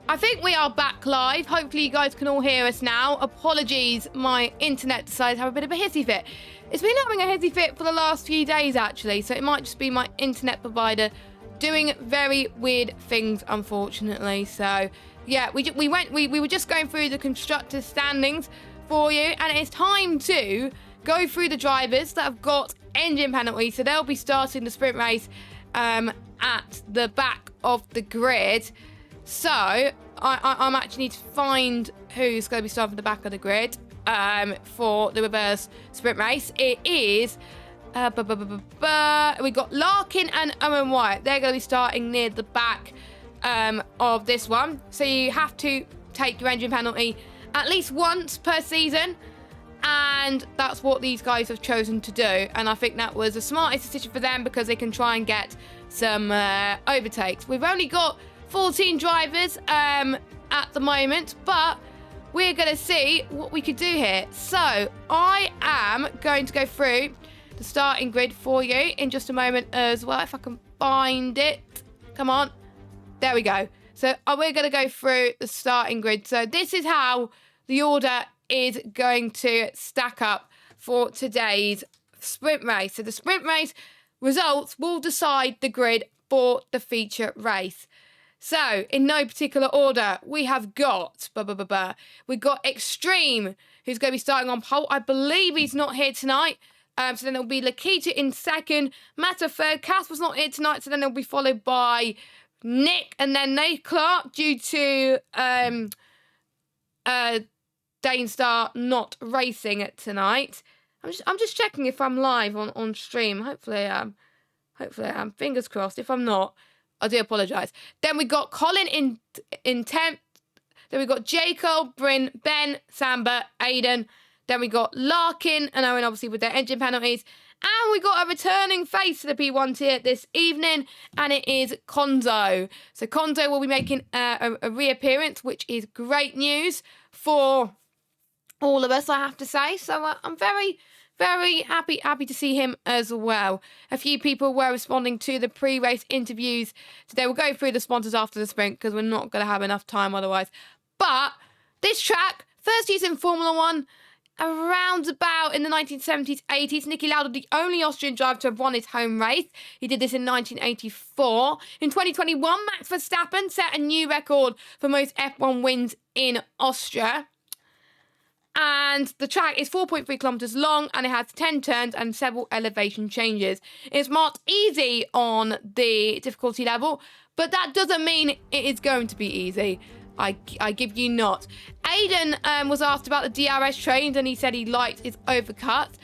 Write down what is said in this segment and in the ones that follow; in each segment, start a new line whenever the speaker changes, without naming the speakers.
I think we are back live. Hopefully you guys can all hear us now. Apologies, my internet decided to have a bit of a hissy fit. It's been having a hissy fit for the last few days, actually, so it might just be my internet provider doing very weird things, unfortunately. So, yeah, we were just going through the constructor standings for you, and it's time to go through the drivers that have got engine penalties. So they'll be starting the sprint race at the back of the grid. So I'm actually need to find who's going to be starting at the back of the grid for the reverse sprint race. It is we got Larkin and Owen White. They're going to be starting near the back of this one. So you have to take your engine penalty at least once per season, and that's what these guys have chosen to do. And I think that was the smartest decision for them because they can try and get some overtakes. We've only got 14 drivers at the moment, but we're going to see what we could do here. So I am going to go through the starting grid for you in just a moment as well, if I can find it. Come on. There we go. So we're going to go through the starting grid. So this is how the order is going to stack up for today's sprint race. So the sprint race results will decide the grid for the feature race. So, in no particular order, we have got, we've got Extreme, who's going to be starting on pole. I believe he's not here tonight. So then there'll be Lakita in second, Mata third, Casper's not here tonight, so then they'll be followed by Nick and then Nate Clark due to Danestar not racing tonight. I'm just checking if I'm live on stream. Hopefully I am. Hopefully I am. Fingers crossed. If I'm not, I do apologise. Then we got Colin in 10th. Then we got Jacob, Bryn, Ben, Samba, Aiden. Then we got Larkin and Owen, obviously, with their engine penalties. And we got a returning face to the P1 tier this evening, and it is Konzo. So Konzo will be making a reappearance, which is great news for all of us, I have to say. So I'm very happy to see him as well. A few people were responding to the pre-race interviews today. We'll go through the sponsors after the sprint because we're not going to have enough time otherwise. But this track, first used in Formula 1, around about in the 1970s, 80s. Niki Lauda, the only Austrian driver to have won his home race. He did this in 1984. In 2021, Max Verstappen set a new record for most F1 wins in Austria. And the track is 4.3 kilometres long, and it has 10 turns and several elevation changes. It's marked easy on the difficulty level, but that doesn't mean it is going to be easy. I give you not. Aiden was asked about the DRS trains, and he said he liked his overcuts.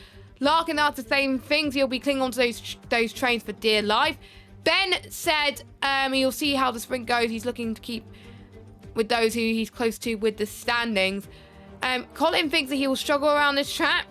Larkin asked the same things. He'll be clinging on to those trains for dear life. Ben said he'll see how the sprint goes. He's looking to keep with those who he's close to with the standings. Colin thinks that he will struggle around this track.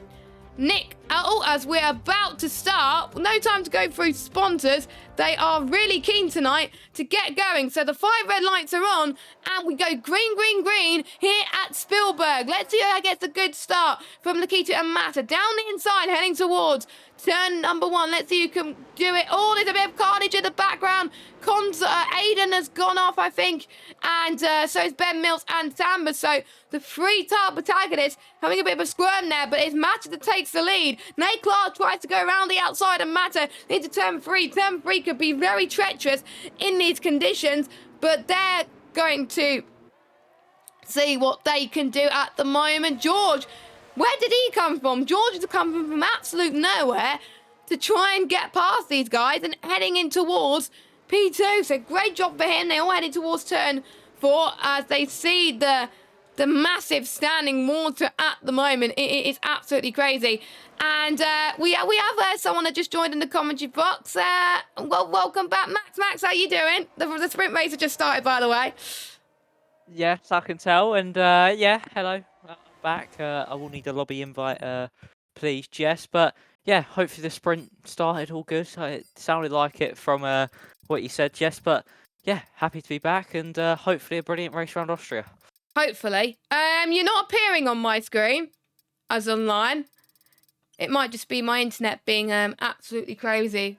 Nick, as we're about to start, no time to go through sponsors. They are really keen tonight to get going. So the 5 red lights are on, and we go green here at Spielberg. Let's see who gets a good start from Lakita and Mata. Down the inside, heading towards turn number 1. Let's see who can do it. Oh, there's a bit of carnage in the background. Aiden has gone off, I think. And so is Ben Mills and Samba. So the 3 top protagonists having a bit of a squirm there. But it's Mata that takes the lead. Nate Clark tries to go around the outside and Mata into turn 3. Turn 3 could be very treacherous in these conditions. But they're going to see what they can do at the moment. George, where did he come from? George has come from absolute nowhere to try and get past these guys and heading in towards P2. So great job for him. They're all heading towards turn 4 as they see the massive standing water at the moment. It is absolutely crazy. And we have someone that just joined in the commentary box. Well, welcome back, Max. Max, how you doing? The sprint race has just started, by the way.
Yes, I can tell. And yeah, hello. I'm back. I will need a lobby invite, please, Jess. But yeah, hopefully the sprint started all good. It sounded like it from what you said, Jess. But yeah, happy to be back, and hopefully a brilliant race around Austria.
Hopefully. You're not appearing on my screen as online. It might just be my internet being absolutely crazy,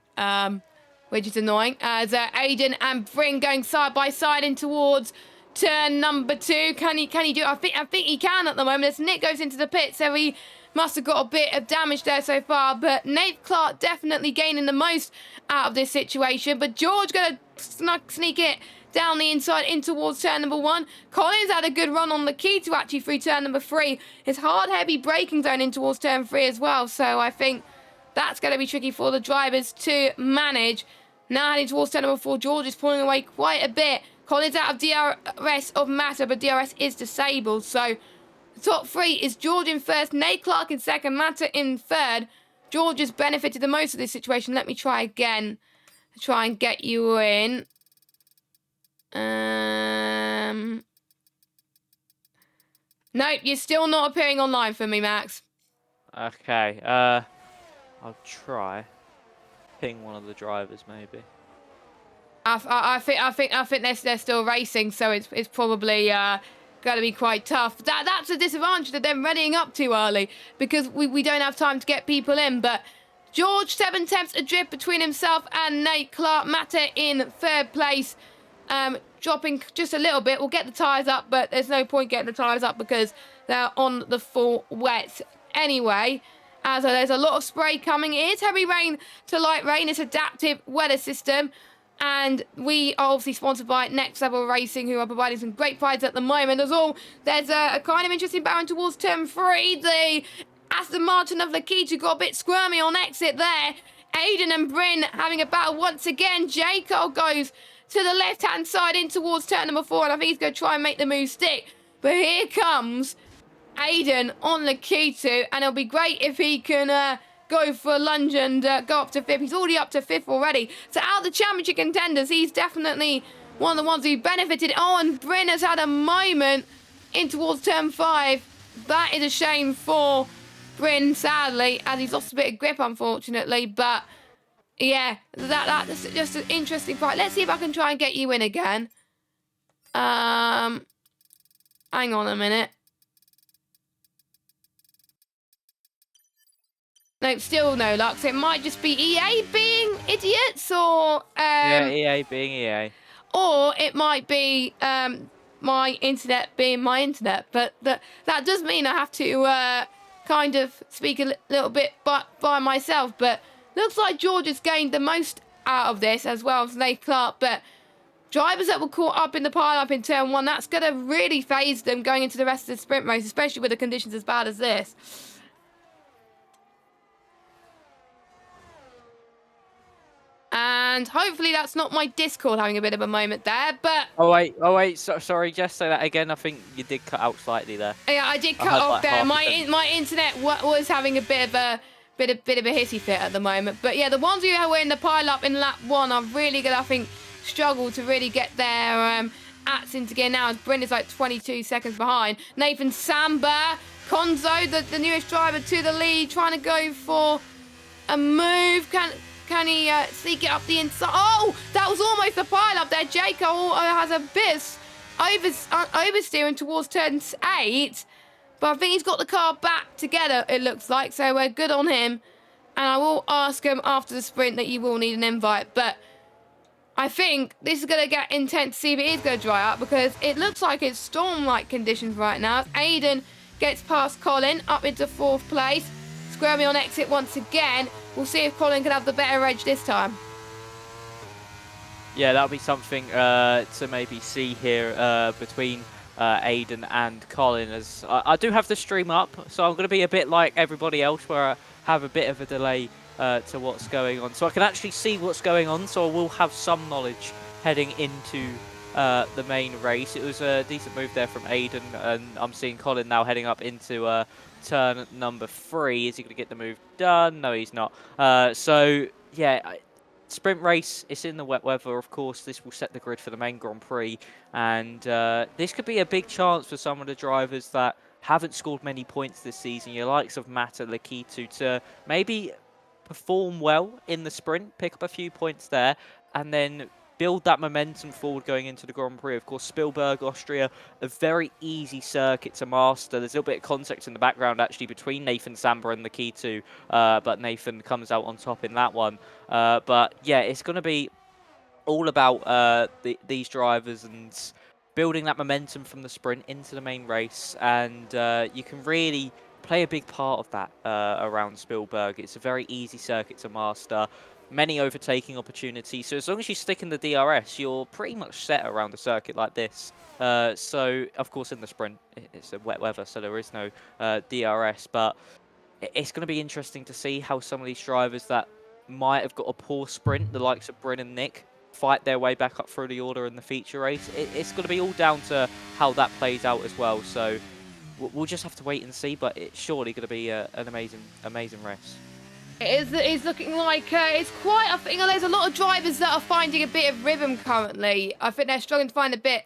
which is annoying. As Aiden and Bryn going side by side in towards turn number 2. Can he do it? I think he can at the moment. As Nick goes into the pit, so he must have got a bit of damage there so far. But Nate Clark definitely gaining the most out of this situation. But George going to sneak it down the inside in towards turn number 1. Collins had a good run on the key to actually through turn number 3. His hard, heavy braking zone in towards turn 3 as well. So I think that's going to be tricky for the drivers to manage. Now heading towards turn number 4, George is pulling away quite a bit. Collins out of DRS of Mata, but DRS is disabled. So the top 3 is George in first, Nate Clark in second, Mata in third. George has benefited the most of this situation. Let me try again to try and get you in. Nope, you're still not appearing online for me, Max.
Okay, I'll try. Ping one of the drivers, maybe.
I think they're still racing, so it's probably going to be quite tough. That's a disadvantage of them readying up too early because we don't have time to get people in. But George 7/10 adrift between himself and Nate Clark. Mata in third place, dropping just a little bit. We'll get the tyres up, but there's no point getting the tyres up because they're on the full wet anyway. As there's a lot of spray coming. It is heavy rain to light rain. It's adaptive weather system. And we are obviously sponsored by Next Level Racing, who are providing some great prides at the moment. There's a kind of interesting barren towards turn 3. The Aston Martin of Lakitu got a bit squirmy on exit there. Aiden and Bryn having a battle once again. Jacob goes to the left-hand side in towards turn number 4, and I think he's going to try and make the move stick. But here comes Aiden on Lakitu, and it'll be great if he can go for a lunge and go up to 5th. He's already up to 5th already. So out of the championship contenders, he's definitely one of the ones who benefited. Oh, and Bryn has had a moment in towards turn 5. That is a shame for Bryn, sadly, as he's lost a bit of grip, unfortunately. But yeah, that's just an interesting fight. Let's see if I can try and get you in again. Hang on a minute. No, still no luck. So it might just be EA being idiots, or
yeah, EA being EA,
or it might be my internet being my internet. But that does mean I have to kind of speak a little bit by myself. But looks like George has gained the most out of this, as well as Nate Clark. But drivers that were caught up in the pile-up in turn 1, that's going to really phase them going into the rest of the sprint race, especially with the conditions as bad as this. And hopefully that's not my Discord having a bit of a moment there, but...
Oh wait, sorry, just say that again. I think you did cut out slightly there.
Yeah, I did cut off there. My internet was having a bit of a hissy fit at the moment. But yeah, the ones who were in the pile-up in lap 1 are really going to, I think, struggle to really get their ats into gear now, as Bryn is like 22 seconds behind. Nathan Samba, Konzo, the newest driver to the lead, trying to go for a move. Can he sneak it up the inside? Oh, that was almost a pile up there. Jacob has a bit oversteering towards turn 8. But I think he's got the car back together, it looks like. So we're good on him. And I will ask him after the sprint that you will need an invite. But I think this is going to get intense to see if it is going to dry up, because it looks like it's storm-like conditions right now. Aiden gets past Colin up into 4th place. Squirmy on exit once again. We'll see if Colin can have the better edge this time.
Yeah, that'll be something to maybe see here between Aiden and Colin. As I do have the stream up, so I'm going to be a bit like everybody else, where I have a bit of a delay to what's going on. So I can actually see what's going on, so I will have some knowledge heading into the main race. It was a decent move there from Aiden, and I'm seeing Colin now heading up into turn number 3. Is he going to get the move done? No, he's not. So yeah, sprint race, it's in the wet weather, of course. This will set the grid for the main Grand Prix, and this could be a big chance for some of the drivers that haven't scored many points this season, your likes of Mata, Lakitu, to maybe perform well in the sprint, pick up a few points there, and then build that momentum forward going into the Grand Prix. Of course, Spielberg, Austria, a very easy circuit to master. There's a little bit of context in the background, actually, between Nathan Samba and Lakitu, but Nathan comes out on top in that one. But yeah, it's going to be all about these drivers, and building that momentum from the sprint into the main race, and you can really play a big part of that around Spielberg. It's a very easy circuit to master, many overtaking opportunities. So as long as you stick in the DRS, you're pretty much set around a circuit like this. So of course in the sprint, it's a wet weather, so there is no DRS, but it's going to be interesting to see how some of these drivers that might have got a poor sprint, the likes of Bryn and Nick, fight their way back up through the order in the feature race. It's going to be all down to how that plays out as well. So we'll just have to wait and see, but it's surely going to be an amazing race.
It's looking like it's quite. I think there's a lot of drivers that are finding a bit of rhythm currently. I think they're struggling to find a bit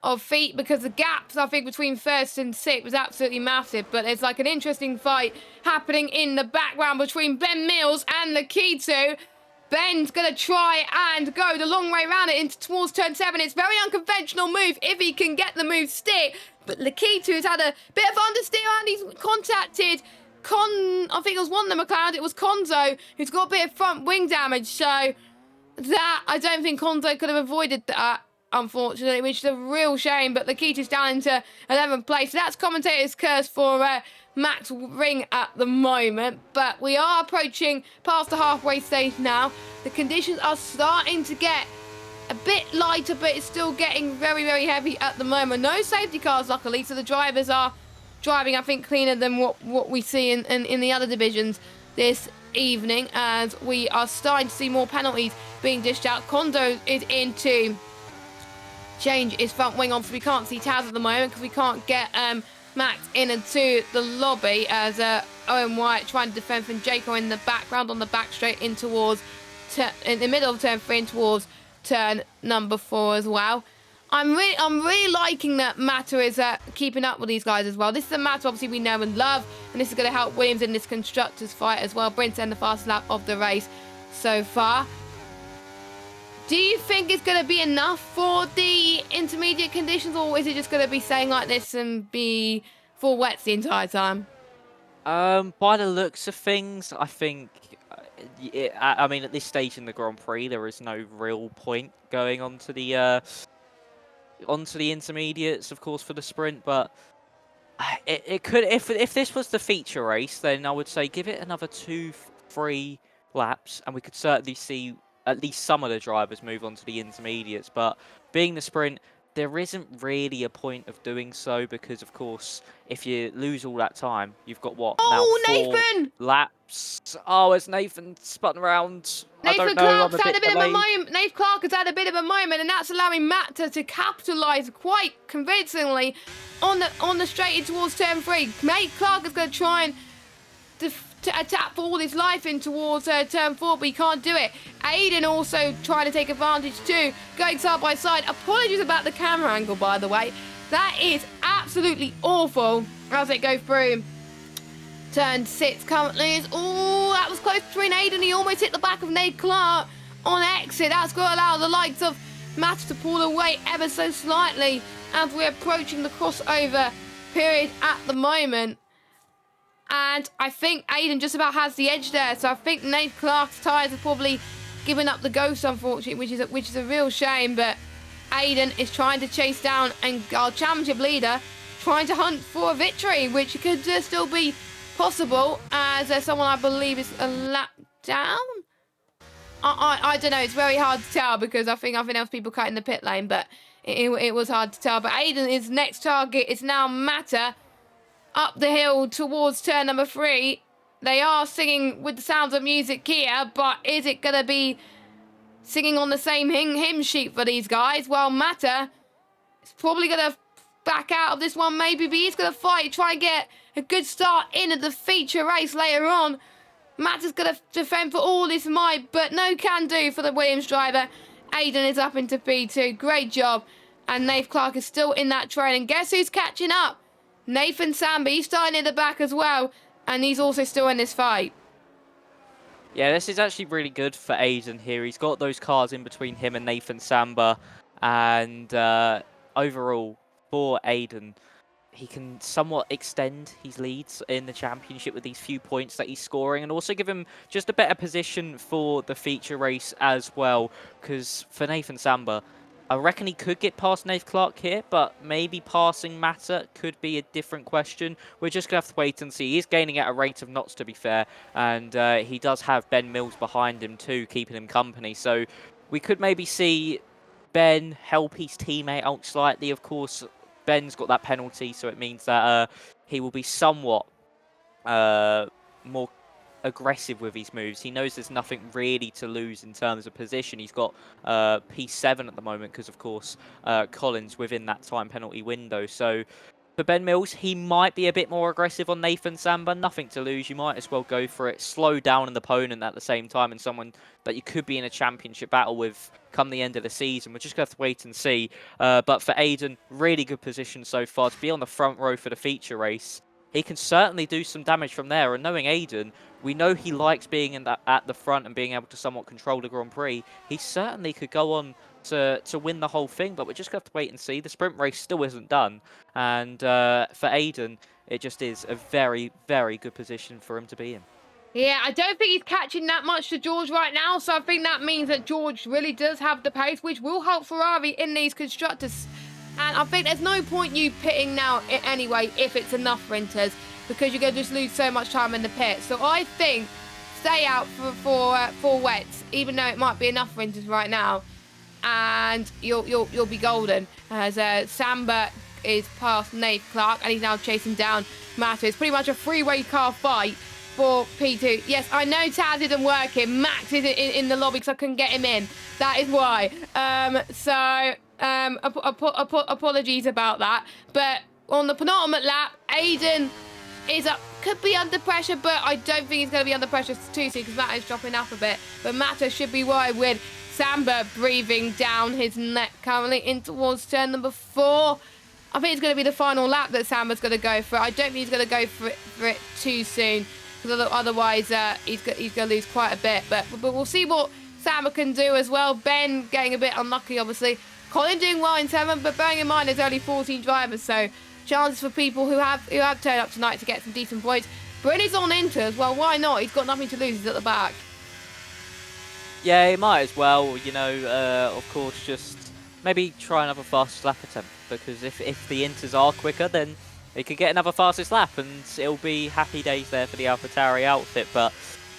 of feet because the gaps, I think, between first and sixth was absolutely massive. But there's like an interesting fight happening in the background between Ben Mills and Lakitu. Ben's going to try and go the long way around it into towards turn 7. It's a very unconventional move if he can get the move stick. But Lakitu has had a bit of understeer and he's contacted I think it was one of the McLeod. It was Konzo who's got a bit of front wing damage. So that, I don't think Konzo could have avoided that, unfortunately, which is a real shame. But Lakitu's down into 11th place. So that's commentator's curse for Max Ring at the moment. But we are approaching past the halfway stage now. The conditions are starting to get a bit lighter, but it's still getting very, very heavy at the moment. No safety cars, luckily, so the drivers are driving, I think, cleaner than what we see in the other divisions this evening, as we are starting to see more penalties being dished out. Kondo is in to change his front wing on, so we can't see Taz at the moment because we can't get Max into the lobby, as Owen White trying to defend from Jaco in the background on the back straight in towards in the middle of turn 3 and towards turn number 4 as well. I'm really liking that Mata is keeping up with these guys as well. This is a Mata obviously we know and love, and this is going to help Williams in this constructors fight as well. Brent's in the fastest lap of the race so far. Do you think it's going to be enough for the intermediate conditions, or is it just going to be staying like this and be full wets the entire time?
By the looks of things, I think, I mean, at this stage in the Grand Prix, there is no real point going on to the intermediates, of course, for the sprint, but it could, if this was the feature race, then I would say give it another 2-3 laps, and we could certainly see at least some of the drivers move on to the intermediates. But being the sprint, there isn't really a point of doing so, because of course, if you lose all that time, you've got what,
oh,
now 4
Nathan!
laps. Oh, as Nathan spun around.
Nathan Clark's had a bit of a moment. Nathan Clark has had a bit of a moment, and that's allowing Matt to capitalise quite convincingly on the straight in towards turn 3. Nate Clark is going to try and tap all his life in towards turn 4, but he can't do it. Aiden also trying to take advantage too, going side by side. Apologies about the camera angle, by the way. That is absolutely awful as it goes through. Turn 6 currently is, oh, that was close between Aiden. He almost hit the back of Nate Clark on exit. That's going to allow the likes of Matt to pull away ever so slightly as we're approaching the crossover period at the moment. And I think Aiden just about has the edge there. So I think Nate Clark's tyres have probably given up the ghost, unfortunately, which is a real shame. But Aiden is trying to chase down and our championship leader, trying to hunt for a victory, which could still be possible, as someone I believe is a lap down. I don't know. It's very hard to tell because I think there was people cutting the pit lane, but it was hard to tell. But Aiden's next target is now Mata up the hill towards turn number 3. They are singing with the sounds of music here, but is it going to be singing on the same hymn sheet for these guys? Well, Mata is probably going to back out of this one, maybe, but he's going to fight, try and get a good start into the feature race later on. Mata's going to defend for all his might, but no can do for the Williams driver. Aiden is up into P2. Great job. And Nathan Clark is still in that train. And guess who's catching up? Nathan Samba. He's starting in the back as well. And he's also still in this fight.
Yeah, this is actually really good for Aiden here. He's got those cars in between him and Nathan Samba. And overall, for Aiden, he can somewhat extend his leads in the championship with these few points that he's scoring, and also give him just a better position for the feature race as well. Because for Nathan Samba, I reckon he could get past Nate Clark here, but maybe passing Matter could be a different question. We're just going to have to wait and see. He's gaining at a rate of knots, to be fair, and he does have Ben Mills behind him too, keeping him company. So we could maybe see Ben help his teammate out slightly. Of course, Ben's got that penalty, so it means that he will be somewhat more aggressive with his moves. He knows there's nothing really to lose in terms of position. He's got P7 at the moment because, of course, Collins within that time penalty window. So for Ben Mills, he might be a bit more aggressive on Nathan Samba. Nothing to lose. You might as well go for it. Slow down an opponent at the same time, and someone that you could be in a championship battle with come the end of the season. We're just going to have to wait and see. But for Aiden, really good position so far to be on the front row for the feature race. He can certainly do some damage from there. And knowing Aiden, we know he likes being at the front and being able to somewhat control the Grand Prix. He certainly could go on to win the whole thing, but we're just going to have to wait and see. The sprint race still isn't done. And for Aiden, it just is a very, very good position for him to be in.
Yeah, I don't think he's catching that much to George right now, so I think that means that George really does have the pace, which will help Ferrari in these constructors. And I think there's no point you pitting now anyway if it's enough renters, because you're going to just lose so much time in the pit. So I think stay out for wets, even though it might be enough renters right now, and you'll be golden. As Samba is past Nate Clark, and he's now chasing down Matter. It's pretty much a three-way car fight for P2. Yes, I know Taz isn't working. Max is in the lobby because I couldn't get him in. That is why. Apologies about that. But on the penultimate lap, Aiden is up. Could be under pressure, but I don't think he's going to be under pressure too soon because Matt is dropping up a bit. But Matter should be wide with Samba breathing down his neck currently in towards turn number 4. I think it's going to be the final lap that Samba's going to go for. I don't think he's going to go for it too soon, because otherwise he's going to lose quite a bit. But we'll see what Samba can do as well. Ben getting a bit unlucky, obviously. Colin doing well in 7th, but bearing in mind there's only 14 drivers, so chances for people who have turned up tonight to get some decent points. Bryn is on Inters. Well, why not? He's got nothing to lose. He's at the back.
Yeah, he might as well. You know, of course, just maybe try another fast lap attempt, because if the Inters are quicker, then he could get another fastest lap, and it'll be happy days there for the AlphaTauri outfit. But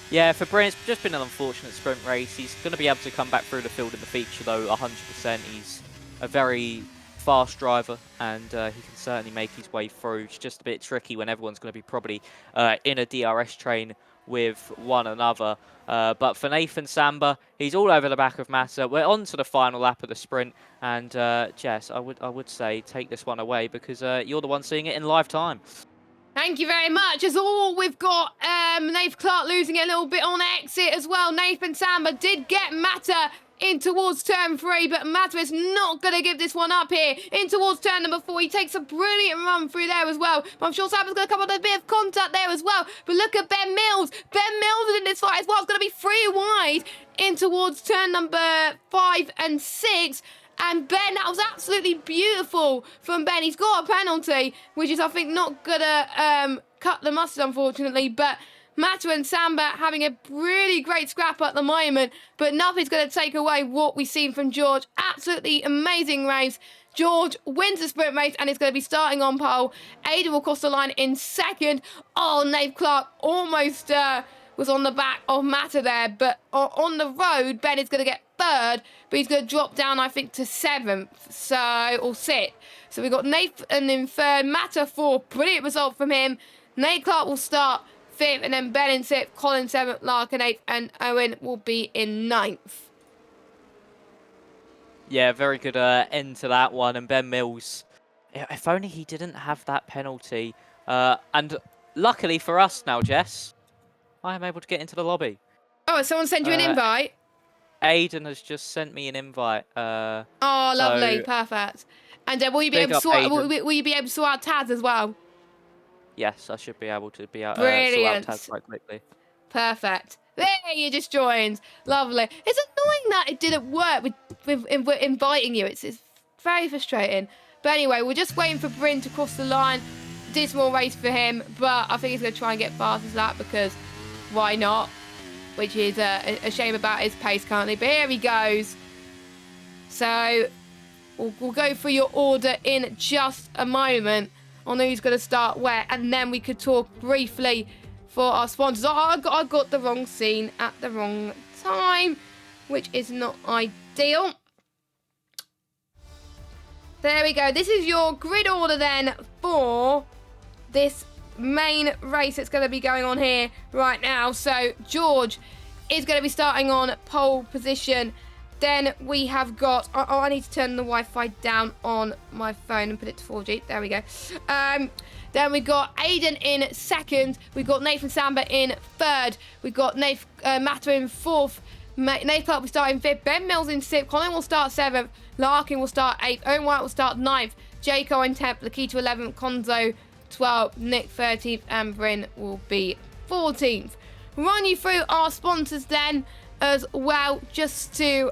yeah, for Bryn, it's just been an unfortunate sprint race. He's going to be able to come back through the field in the feature, though, 100%. He's a very fast driver, and he can certainly make his way through. It's just a bit tricky when everyone's going to be probably in a DRS train with one another. But for Nathan Samba, he's all over the back of Massa. We're on to the final lap of the sprint, and Jess, I would say take this one away, because you're the one seeing it in live time.
Thank you very much. As all, we've got Nathan Clark losing it a little bit on exit as well. Nathan Samba did get Matter in towards turn 3, but Matter is not going to give this one up here. In towards turn number 4, he takes a brilliant run through there as well. But I'm sure Samba's going to come on a bit of contact there as well. But look at Ben Mills. Ben Mills is in this fight as well. It's going to be 3 wide in towards turn number 5 and 6. And Ben, that was absolutely beautiful from Ben. He's got a penalty, which is, I think, not going to cut the mustard, unfortunately. But Matter and Samba having a really great scrap at the moment, but nothing's going to take away what we've seen from George. Absolutely amazing race. George wins the sprint race and is going to be starting on pole. Aiden will cross the line in 2nd. Oh, Nate Clark almost was on the back of Matter there, but on the road, Ben is going to get 3rd, but he's going to drop down, I think, to 7th, or 6th. So we've got Nathan in 3rd, Matter 4th. Brilliant result from him. Nate Clark will start 5th, and then Ben in 6th, Colin 7th, Larkin 8th, and Owen will be in 9th.
Yeah, very good end to that one. And Ben Mills, if only he didn't have that penalty. And luckily for us now, Jess, I am able to get into the lobby.
Oh, someone sent you an invite?
Aiden has just sent me an invite.
Oh, lovely,
so
perfect. And will you be able to sort? Will you be able to sort out Taz as well?
Yes, I should be able to sort out Taz quite quickly.
Perfect. There, you just joined. Lovely. It's annoying that it didn't work with inviting you. It's very frustrating. But anyway, we're just waiting for Bryn to cross the line. Dismal race for him, but I think he's going to try and get fastest lap, because why not? Which is a shame about his pace currently. But here he goes. So We'll go through your order in just a moment on who's going to start where, and then we could talk briefly for our sponsors. I got the wrong scene at the wrong time, which is not ideal. There we go. This is your grid order then for this main race that's going to be going on here right now. So George is going to be starting on pole position. Then we have got... Oh, I need to turn the Wi-Fi down on my phone and put it to 4G. There we go. Then we got Aiden in second. We've got Nathan Samba in third. We've got Matta in fourth. Nate Clark will start in fifth. Ben Mills in sixth. Colin will start seventh. Larkin will start eighth. Owen White will start ninth. Jaco in 10th. Lakita 11th. Konzo 12th. Nick 13th. And Bryn will be 14th. Run you through our sponsors then as well, just to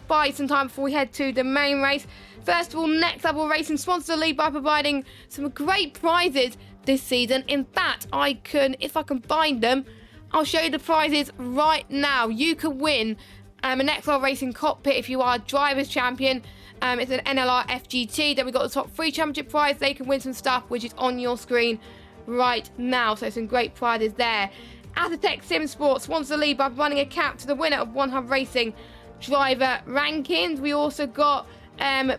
buy some time before we head to the main race. First of all, Next Level Racing sponsors the league by providing some great prizes this season. In fact, if I can find them, I'll show you the prizes right now. You could win a Next Level Racing cockpit if you are a driver's champion. It's an NLR FGT. Then we've got the top 3 championship prize. They can win some stuff, which is on your screen right now. So some great prizes there. Athertech Sim Sports sponsors the league by providing a cap to the winner of 100 Racing driver rankings. We also got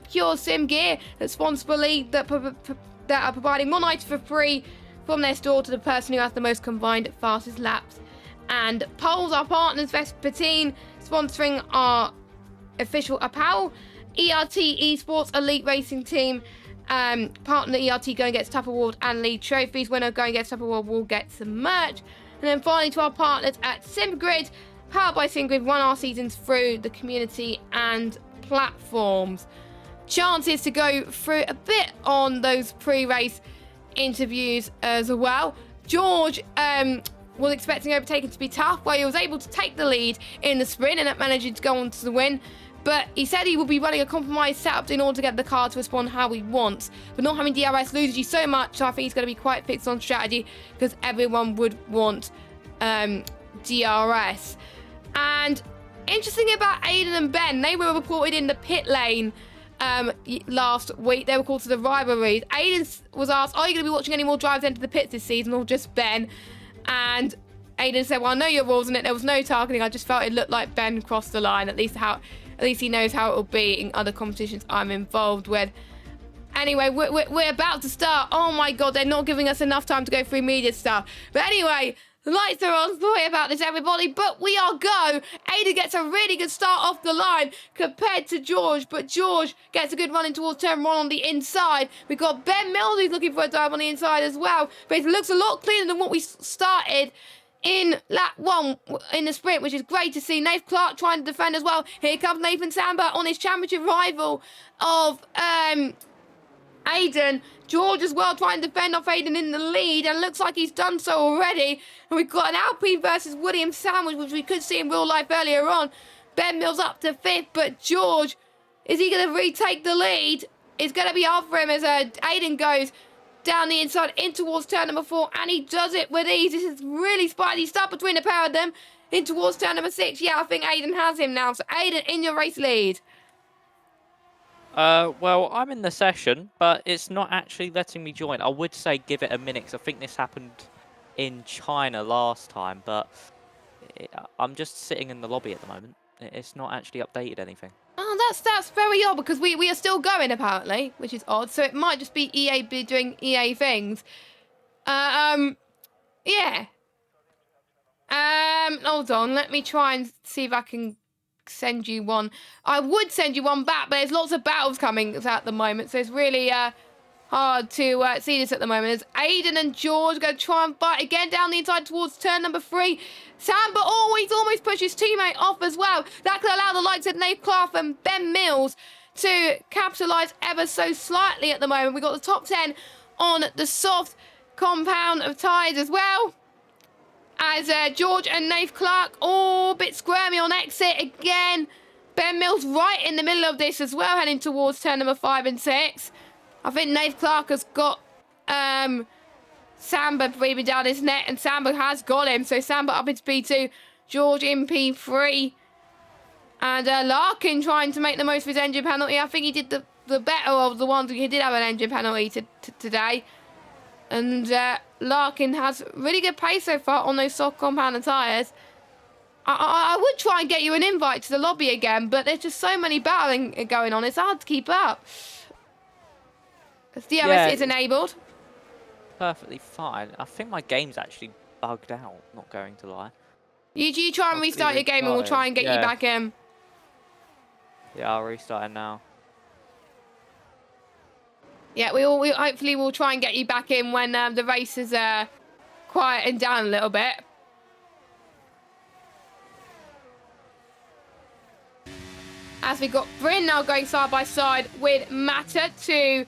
Pure Sim Gear that sponsors the league that are providing 1 item for free from their store to the person who has the most combined fastest laps. And Poles, our partners, Vespertine, sponsoring our official apparel. ERT Esports Elite Racing Team, partner ERT, go and get Tough Award and lead trophies. Winner go and get Tough Award will get some merch. And then finally to our partners at SimGrid, powered by SimGrid, run our seasons through the community and platforms. Chances to go through a bit on those pre-race interviews as well. George was expecting overtaking to be tough, where he was able to take the lead in the sprint and managing to go on to the win. But he said he will be running a compromised setup in order to get the car to respond how he wants. But not having DRS loses you so much, so I think he's going to be quite fixed on strategy because everyone would want DRS. And interesting about Aiden and Ben, they were reported in the pit lane last week. They were called to the rivalries. Aiden was asked, are you going to be watching any more drives enter the pits this season or just Ben? And Aiden said, well, I know your rules in it. There was no targeting. I just felt it looked like Ben crossed the line. At least he knows how it will be in other competitions I'm involved with. Anyway, we're about to start. Oh my god, they're not giving us enough time to go through media stuff. But anyway, the lights are on. Sorry about this, everybody, but we are go. Ada gets a really good start off the line compared to George, but George gets a good run in towards turn 1 on the inside. We've got Ben Mills who's looking for a dive on the inside as well, but it looks a lot cleaner than what we started in lap 1 in the sprint, which is great to see. Nathan Clark trying to defend as well. Here comes Nathan Samba on his championship rival of Aiden. George as well trying to defend off Aiden in the lead, and looks like he's done so already. And we've got an Alpine versus Williams sandwich, which we could see in real life earlier on. Ben Mills up to 5th, but George, is he going to retake the lead? It's going to be hard for him as Aiden goes down the inside in towards turn number 4, and he does it with ease. This is really spicy stuff between the pair of them in towards turn number 6. Yeah, I think Aiden has him now. So Aiden in your race lead.
Well, I'm in the session, but it's not actually letting me join. I would say give it a minute, because I think this happened in China last time, but I'm just sitting in the lobby at the moment. It's not actually updated anything.
Oh, that's very odd, because we are still going, apparently, which is odd. So it might just be EA doing EA things. Yeah. Hold on, let me try and see if I can send you one. I would send you one back, but there's lots of battles coming at the moment, so it's really hard to see this at the moment. As Aiden and George going to try and fight again down the inside towards turn number 3. Samba always almost pushes teammate off as well. That could allow the likes of Nate Clark and Ben Mills to capitalise ever so slightly at the moment. We've got the top 10 on the soft compound of tyres as well. As George and Nate Clark all a bit squirmy on exit again. Ben Mills right in the middle of this as well, heading towards turn number 5 and 6. I think Nate Clark has got Samba breathing down his neck, and Samba has got him. So Samba up into P2, George in P3. And Larkin trying to make the most of his engine penalty. I think he did the better of the ones who did have an engine penalty today. And Larkin has really good pace so far on those soft compound tyres. I would try and get you an invite to the lobby again, but there's just so many battling going on. It's hard to keep up. DRS is enabled.
Perfectly fine. I think my game's actually bugged out, not going to lie.
You try and restart your game and we'll try and get you back in.
Yeah, I'll restart it now.
Yeah, we hopefully we'll try and get you back in when the race is quieting down a little bit. As we got Bryn now going side by side with Matter to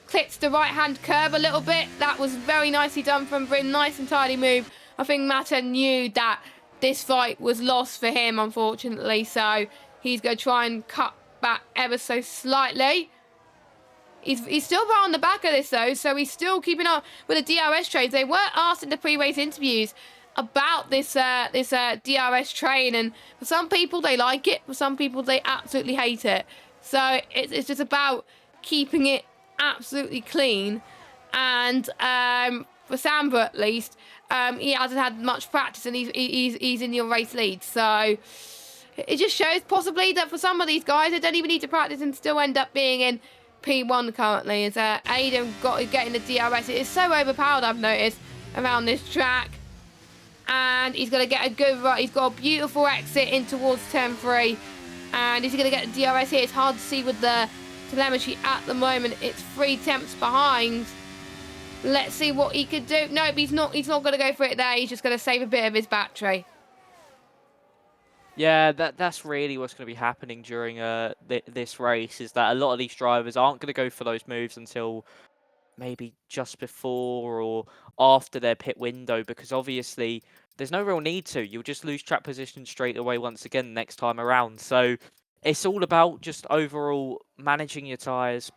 clips the right-hand curve a little bit. That was very nicely done from Bryn. Nice and tidy move. I think Matter knew that this fight was lost for him, unfortunately. So he's going to try and cut back ever so slightly. He's still right on the back of this, though. So he's still keeping up with the DRS trades. They were asked in the pre-race interviews about this DRS train, and for some people they like it, for some people they absolutely hate it. So it's just about keeping it absolutely clean. And for Samba at least, he hasn't had much practice, and he's in your race lead. So it just shows possibly that for some of these guys they don't even need to practice and still end up being in P1 currently. As Aiden getting the DRS, it is so overpowered, I've noticed, around this track. And he's going to get a good run. He's got a beautiful exit in towards turn 3. And he's going to get the DRS here. It's hard to see with the telemetry at the moment. It's 3 tenths behind. Let's see what he could do. Nope, he's not going to go for it there. He's just going to save a bit of his battery.
Yeah, that's really what's going to be happening during this race, is that a lot of these drivers aren't going to go for those moves until maybe just before or after their pit window, because obviously there's no real need to. You'll just lose track position straight away once again next time around. So it's all about just overall managing your tyres,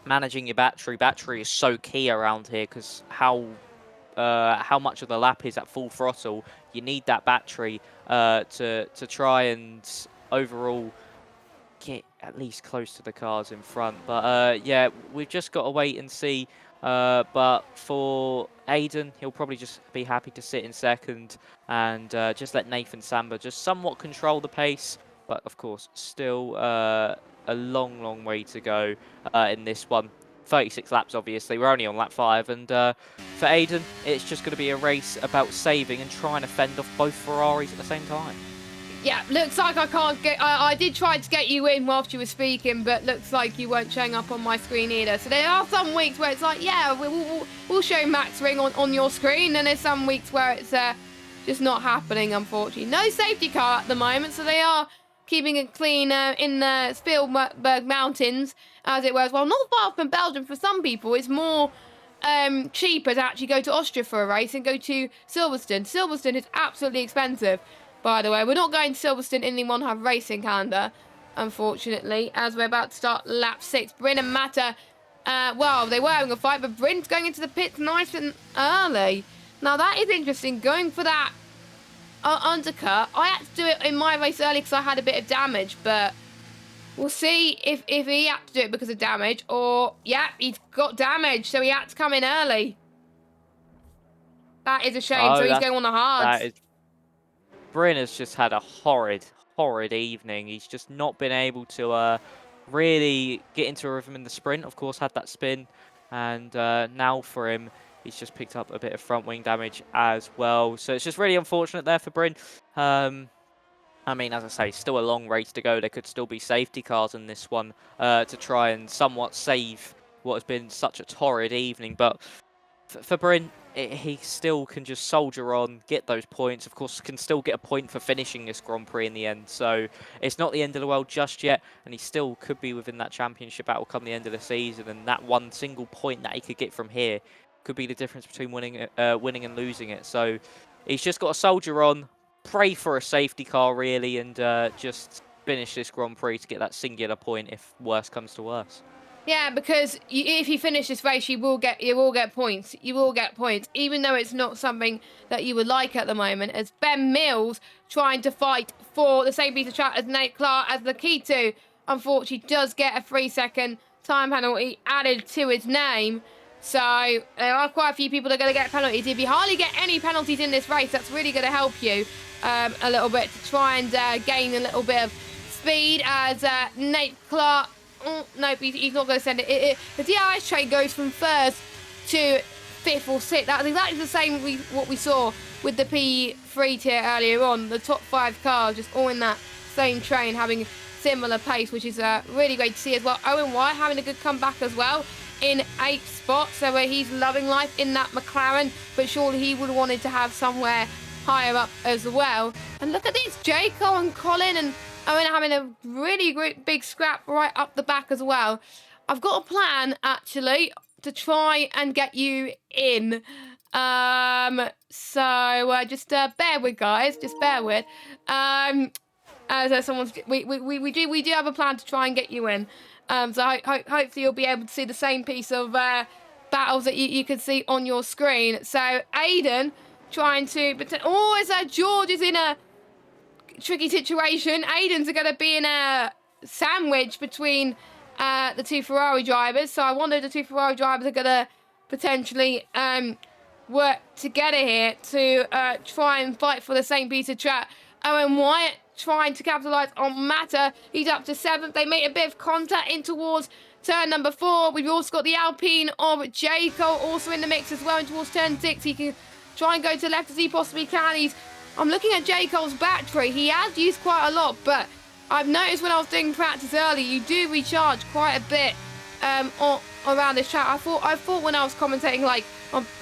managing your battery. Battery is so key around here because how much of the lap is at full throttle. You need that battery to try and overall get at least close to the cars in front. But yeah, we've just got to wait and see. But for Aiden, he'll probably just be happy to sit in second and just let Nathan Samba just somewhat control the pace. But of course, still a long way to go in this one. 36 laps, obviously. We're only on lap 5. And for Aiden, it's just going to be a race about saving and trying to fend off both Ferraris at the same time.
Yeah, looks like I can't get... I did try to get you in whilst you were speaking, but looks like you weren't showing up on my screen either. So there are some weeks where it's like, yeah, we'll show Max Ring on your screen, and there's some weeks where it's just not happening, unfortunately. No safety car at the moment, so they are keeping it clean in the Spielberg Mountains, as it were. Well, not far from Belgium for some people. It's more cheaper to actually go to Austria for a race and go to Silverstone. Silverstone is absolutely expensive. By the way, we're not going to Silverstone in the One Hub Racing calendar, unfortunately, as we're about to start lap 6. Bryn and Matter, well, they were having a fight, but Bryn's going into the pits nice and early. Now, that is interesting, going for that undercut. I had to do it in my race early because I had a bit of damage, but we'll see if he had to do it because of damage, or, yeah, he's got damage, so he had to come in early. That is a shame, so he's going on the hards.
Bryn has just had a horrid evening. He's just not been able to really get into a rhythm in the sprint. Of course, had that spin, and now for him, he's just picked up a bit of front wing damage as well. So it's just really unfortunate there for Bryn. I mean, as I say, still a long race to go. There could still be safety cars in this one to try and somewhat save what has been such a torrid evening. But for Bryn, he still can just soldier on, get those points. Of course, can still get a point for finishing this Grand Prix in the end. So it's not the end of the world just yet, and he still could be within that championship battle come the end of the season. And that one single point that he could get from here could be the difference between winning and losing it. So he's just got to soldier on, pray for a safety car really, and just finish this Grand Prix to get that singular point if worse comes to worse.
Yeah, because if you finish this race, you will get points. You will get points, even though it's not something that you would like at the moment. As Ben Mills trying to fight for the same piece of track as Nate Clark, as Lakitu, unfortunately, does get a 3-second time penalty added to his name. So there are quite a few people that are going to get penalties. If you hardly get any penalties in this race, that's really going to help you a little bit to try and gain a little bit of speed. As Nate Clark. Oh, nope, he's not going to send it. The DRS train goes from first to fifth or sixth. That was exactly the same what we saw with the P3 tier earlier on. The top 5 cars just all in that same train having similar pace, which is really great to see as well. Owen White having a good comeback as well in 8th spot. So he's loving life in that McLaren, but surely he would have wanted to have somewhere higher up as well. And look at these, Jaco and Colin and Owen having a really great big scrap right up the back as well. I've got a plan, actually, to try and get you in. So just bear with, guys. Just bear with. As someone's... We do have a plan to try and get you in. So hopefully you'll be able to see the same piece of battles that you can see on your screen. So Aiden trying to... Oh, is George is in a tricky situation. Aiden's going to be in a sandwich between the 2 Ferrari drivers. So I wonder if the 2 Ferrari drivers are going to potentially work together here to try and fight for the same piece of track. Owen Wyatt trying to capitalise on Matter. He's up to 7th. They make a bit of contact in towards turn number 4. We've also got the Alpine of Jaco also in the mix as well in towards turn 6. He can try and go to the left as he possibly can. I'm looking at J. Cole's battery. He has used quite a lot, but I've noticed when I was doing practice early, you do recharge quite a bit around this track. I thought when I was commentating like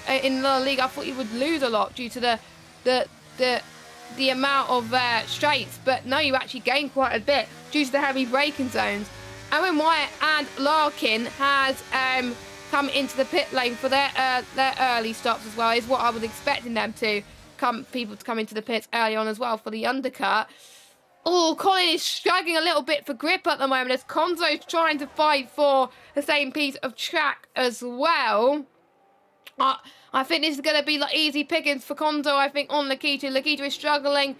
in the league, I thought you would lose a lot due to the amount of straights, but no, you actually gain quite a bit due to the heavy braking zones. Owen Wyatt and Larkin has come into the pit lane for their early stops as well. Is what I was expecting them to. People to come into the pits early on as well for the undercut. Oh, Colin is struggling a little bit for grip at the moment as Konzo's trying to fight for the same piece of track as well. I think this is going to be like easy pickings for Konzo, I think, on Lakitu. Lakitu is struggling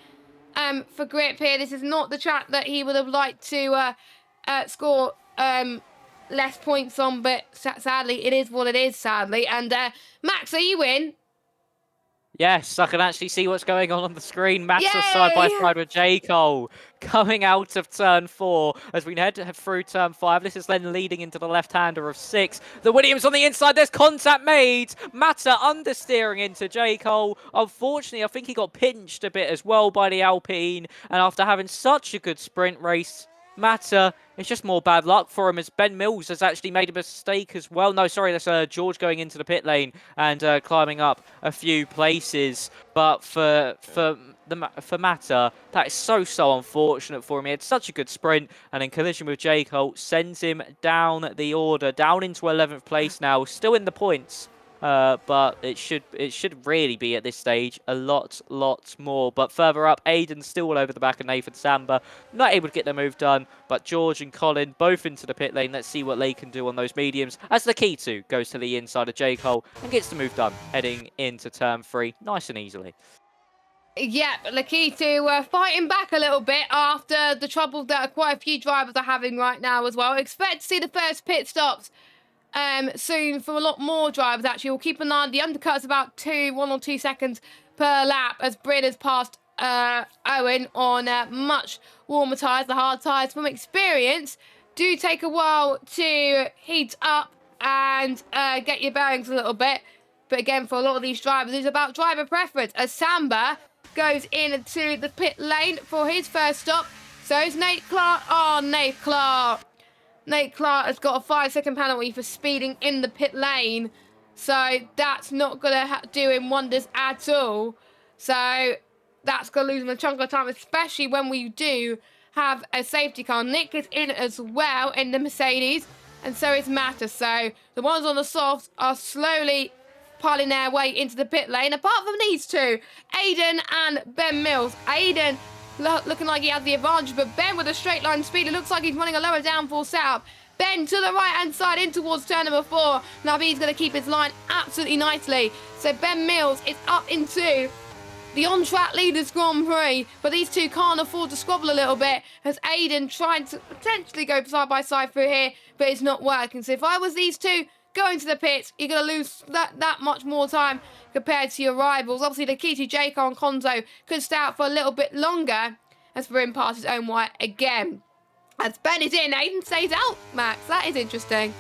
for grip here. This is not the track that he would have liked to score less points on, but sadly, it is what it is, sadly. And Max, are you in?
Yes, I can actually see what's going on the screen. Max is side by side with J. Cole coming out of turn 4 as we head through turn 5. This is then leading into the left-hander of 6. The Williams on the inside. There's contact made. Matter understeering into J. Cole. Unfortunately, I think he got pinched a bit as well by the Alpine. And after having such a good sprint race, Matter, it's just more bad luck for him as Ben Mills has actually made a mistake as well. No, sorry, that's George going into the pit lane and climbing up a few places. But for Matter, that is so unfortunate for him. He had such a good sprint, and in collision with J. Cole sends him down the order, down into 11th place now, still in the points. But it should really be at this stage a lot more. But further up, Aiden's still all over the back of Nathan Samba, not able to get the move done. But George and Colin both into the pit lane. Let's see what they can do on those mediums. As Lakitu goes to the inside of J. Cole and gets the move done, heading into turn 3 nice and easily.
Yep, Lakitu fighting back a little bit after the trouble that quite a few drivers are having right now as well. Expect to see the first pit stops soon for a lot more drivers, actually. We'll keep an eye on the undercuts about 1 or 2 seconds per lap as Bryn has passed Owen on much warmer tyres. The hard tyres from experience do take a while to heat up and get your bearings a little bit. But again, for a lot of these drivers, it's about driver preference as Samba goes into the pit lane for his first stop. So is Nate Clark. Oh, Nate Clark. Nate Clark has got a 5-second penalty for speeding in the pit lane. So that's not going to do him wonders at all. So that's going to lose him a chunk of time, especially when we do have a safety car. Nick is in as well in the Mercedes, and so is Matter. So the ones on the softs are slowly piling their way into the pit lane. Apart from these two, Aiden and Ben Mills. Aiden looking like he has the advantage, but Ben with a straight line speed, it looks like he's running a lower downforce setup. Ben to the right-hand side in towards turn number 4. Now he's going to keep his line absolutely nicely. So Ben Mills is up into the on-track leaders Grand Prix, but these two can't afford to squabble a little bit as Aiden trying to potentially go side by side through here, but it's not working. So if I was these two going to the pits, you're going to lose that much more time compared to your rivals. Obviously, the key to Jaco and Konzo could stay out for a little bit longer as Varin passes his own wire again. As Ben is in, Aiden stays out, Max. That is interesting.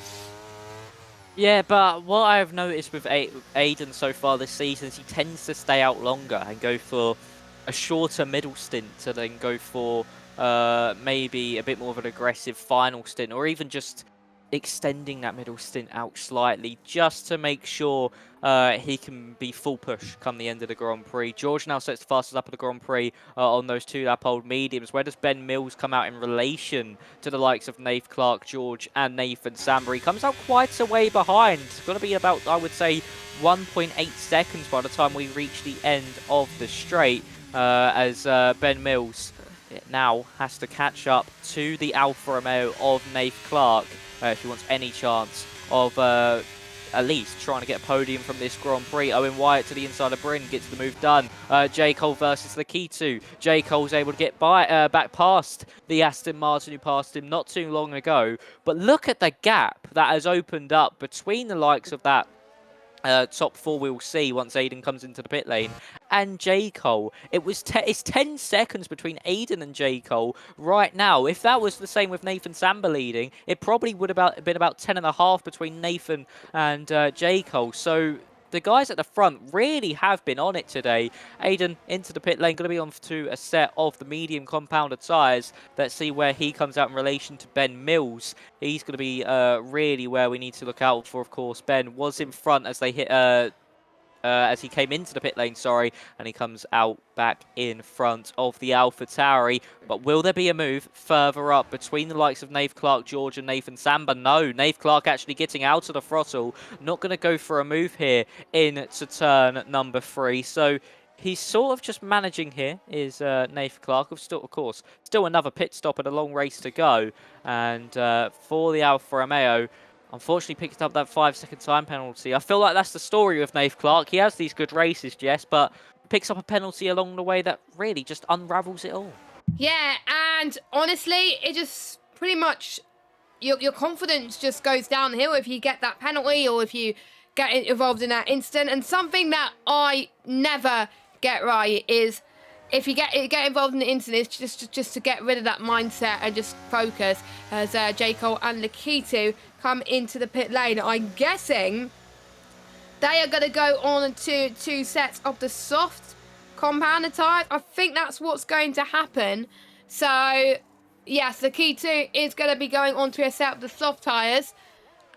Yeah, but what I've noticed with Aiden so far this season is he tends to stay out longer and go for a shorter middle stint to then go for maybe a bit more of an aggressive final stint, or even just extending that middle stint out slightly just to make sure he can be full push come the end of the Grand Prix. George now sets the fastest up of the Grand Prix on those 2 lap old mediums. Where does Ben Mills come out in relation to the likes of Nath Clark, George and Nathan Samber? He comes out quite a way behind. It's going to be about, I would say, 1.8 seconds by the time we reach the end of the straight as Ben Mills now has to catch up to the Alfa Romeo of Nath Clark if he wants any chance of at least trying to get a podium from this Grand Prix. Owen Wyatt to the inside of Bryn gets the move done. J. Cole versus Lakitu. J. Cole's able to get back past the Aston Martin who passed him not too long ago. But look at the gap that has opened up between the likes of that top 4 we'll see once Aiden comes into the pit lane, and J. Cole. It's 10 seconds between Aiden and J. Cole right now. If that was the same with Nathan Samber leading, it probably would have been about 10.5 between Nathan and J. Cole. So the guys at the front really have been on it today. Aiden into the pit lane, going to be on to a set of the medium compounded tyres. Let's see where he comes out in relation to Ben Mills. He's going to be really where we need to look out for, of course. Ben was in front as they hit... as he came into the pit lane, and he comes out back in front of the AlphaTauri. But will there be a move further up between the likes of Nath Clark, George and Nathan Samber? No, Nath Clark actually getting out of the throttle. Not going to go for a move here into turn number 3. So he's sort of just managing here, is Nath Clark. Of course, still another pit stop and a long race to go. And for the Alfa Romeo, unfortunately picked up that 5-second time penalty. I feel like that's the story with Nath Clark. He has these good races, Jess, but picks up a penalty along the way that really just unravels it all.
Yeah, and honestly, it just pretty much, your confidence just goes downhill if you get that penalty or if you get involved in that incident. And something that I never get right is if you get involved in the incident, it's just to get rid of that mindset and just focus as J. Cole and Lakitu come into the pit lane. I'm guessing they are going to go on to 2 sets of the soft compounded tyres. I think that's what's going to happen. So, yes, Lakitu is going to be going on to a set of the soft tyres.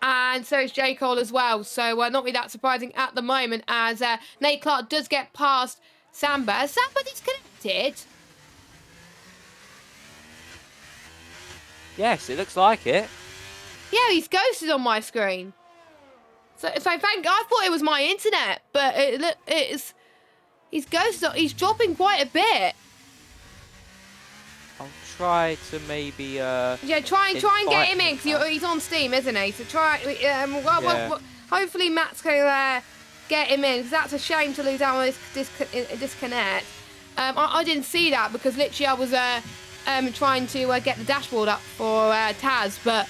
And so is J. Cole as well. So, not really that surprising at the moment as Nate Clark does get past Samber. Is Samber disconnected?
Yes, it looks like it.
Yeah, he's ghosted on my screen. So thank God. I thought it was my internet, but he's ghosted. He's dropping quite a bit.
I'll try to maybe
yeah, try and get him in because he's on Steam, isn't he? So try. Hopefully Matt's can get him in because that's a shame to lose out on this disconnect. I didn't see that because literally I was trying to get the dashboard up for Taz, but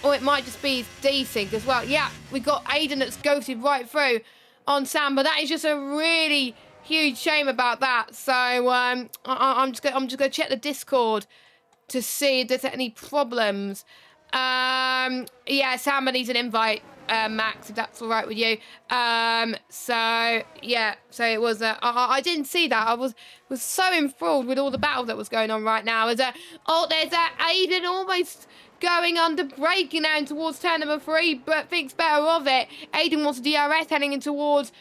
or it might just be desync as well. Yeah, we got Aiden that's ghosted right through on Sam, but that is just a really huge shame about that. So I'm just gonna check the Discord to see if there's any problems. Yeah, Sam needs an invite, Max, if that's all right with you. So yeah, so it was. I didn't see that. I was so enthralled with all the battle that was going on right now. There's Aiden almost going under braking now towards turn number 3, but thinks better of it. Aiden wants a DRS heading in towards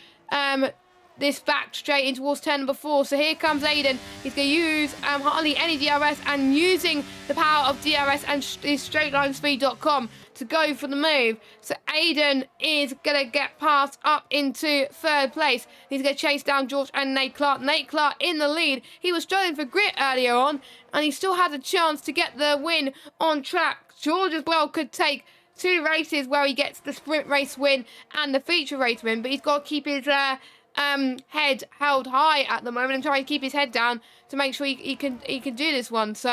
this back straight in towards turn number 4. So here comes Aiden. He's going to use hardly any DRS and using the power of DRS and his straightlinespeed.com to go for the move. So Aiden is going to get passed up into 3rd place. He's going to chase down George and Nate Clark. Nate Clark in the lead. He was struggling for grit earlier on, and he still had a chance to get the win on track. George as well could take 2 races where he gets the sprint race win and the feature race win, but he's got to keep his head held high at the moment and try and keep his head down to make sure he can do this one. So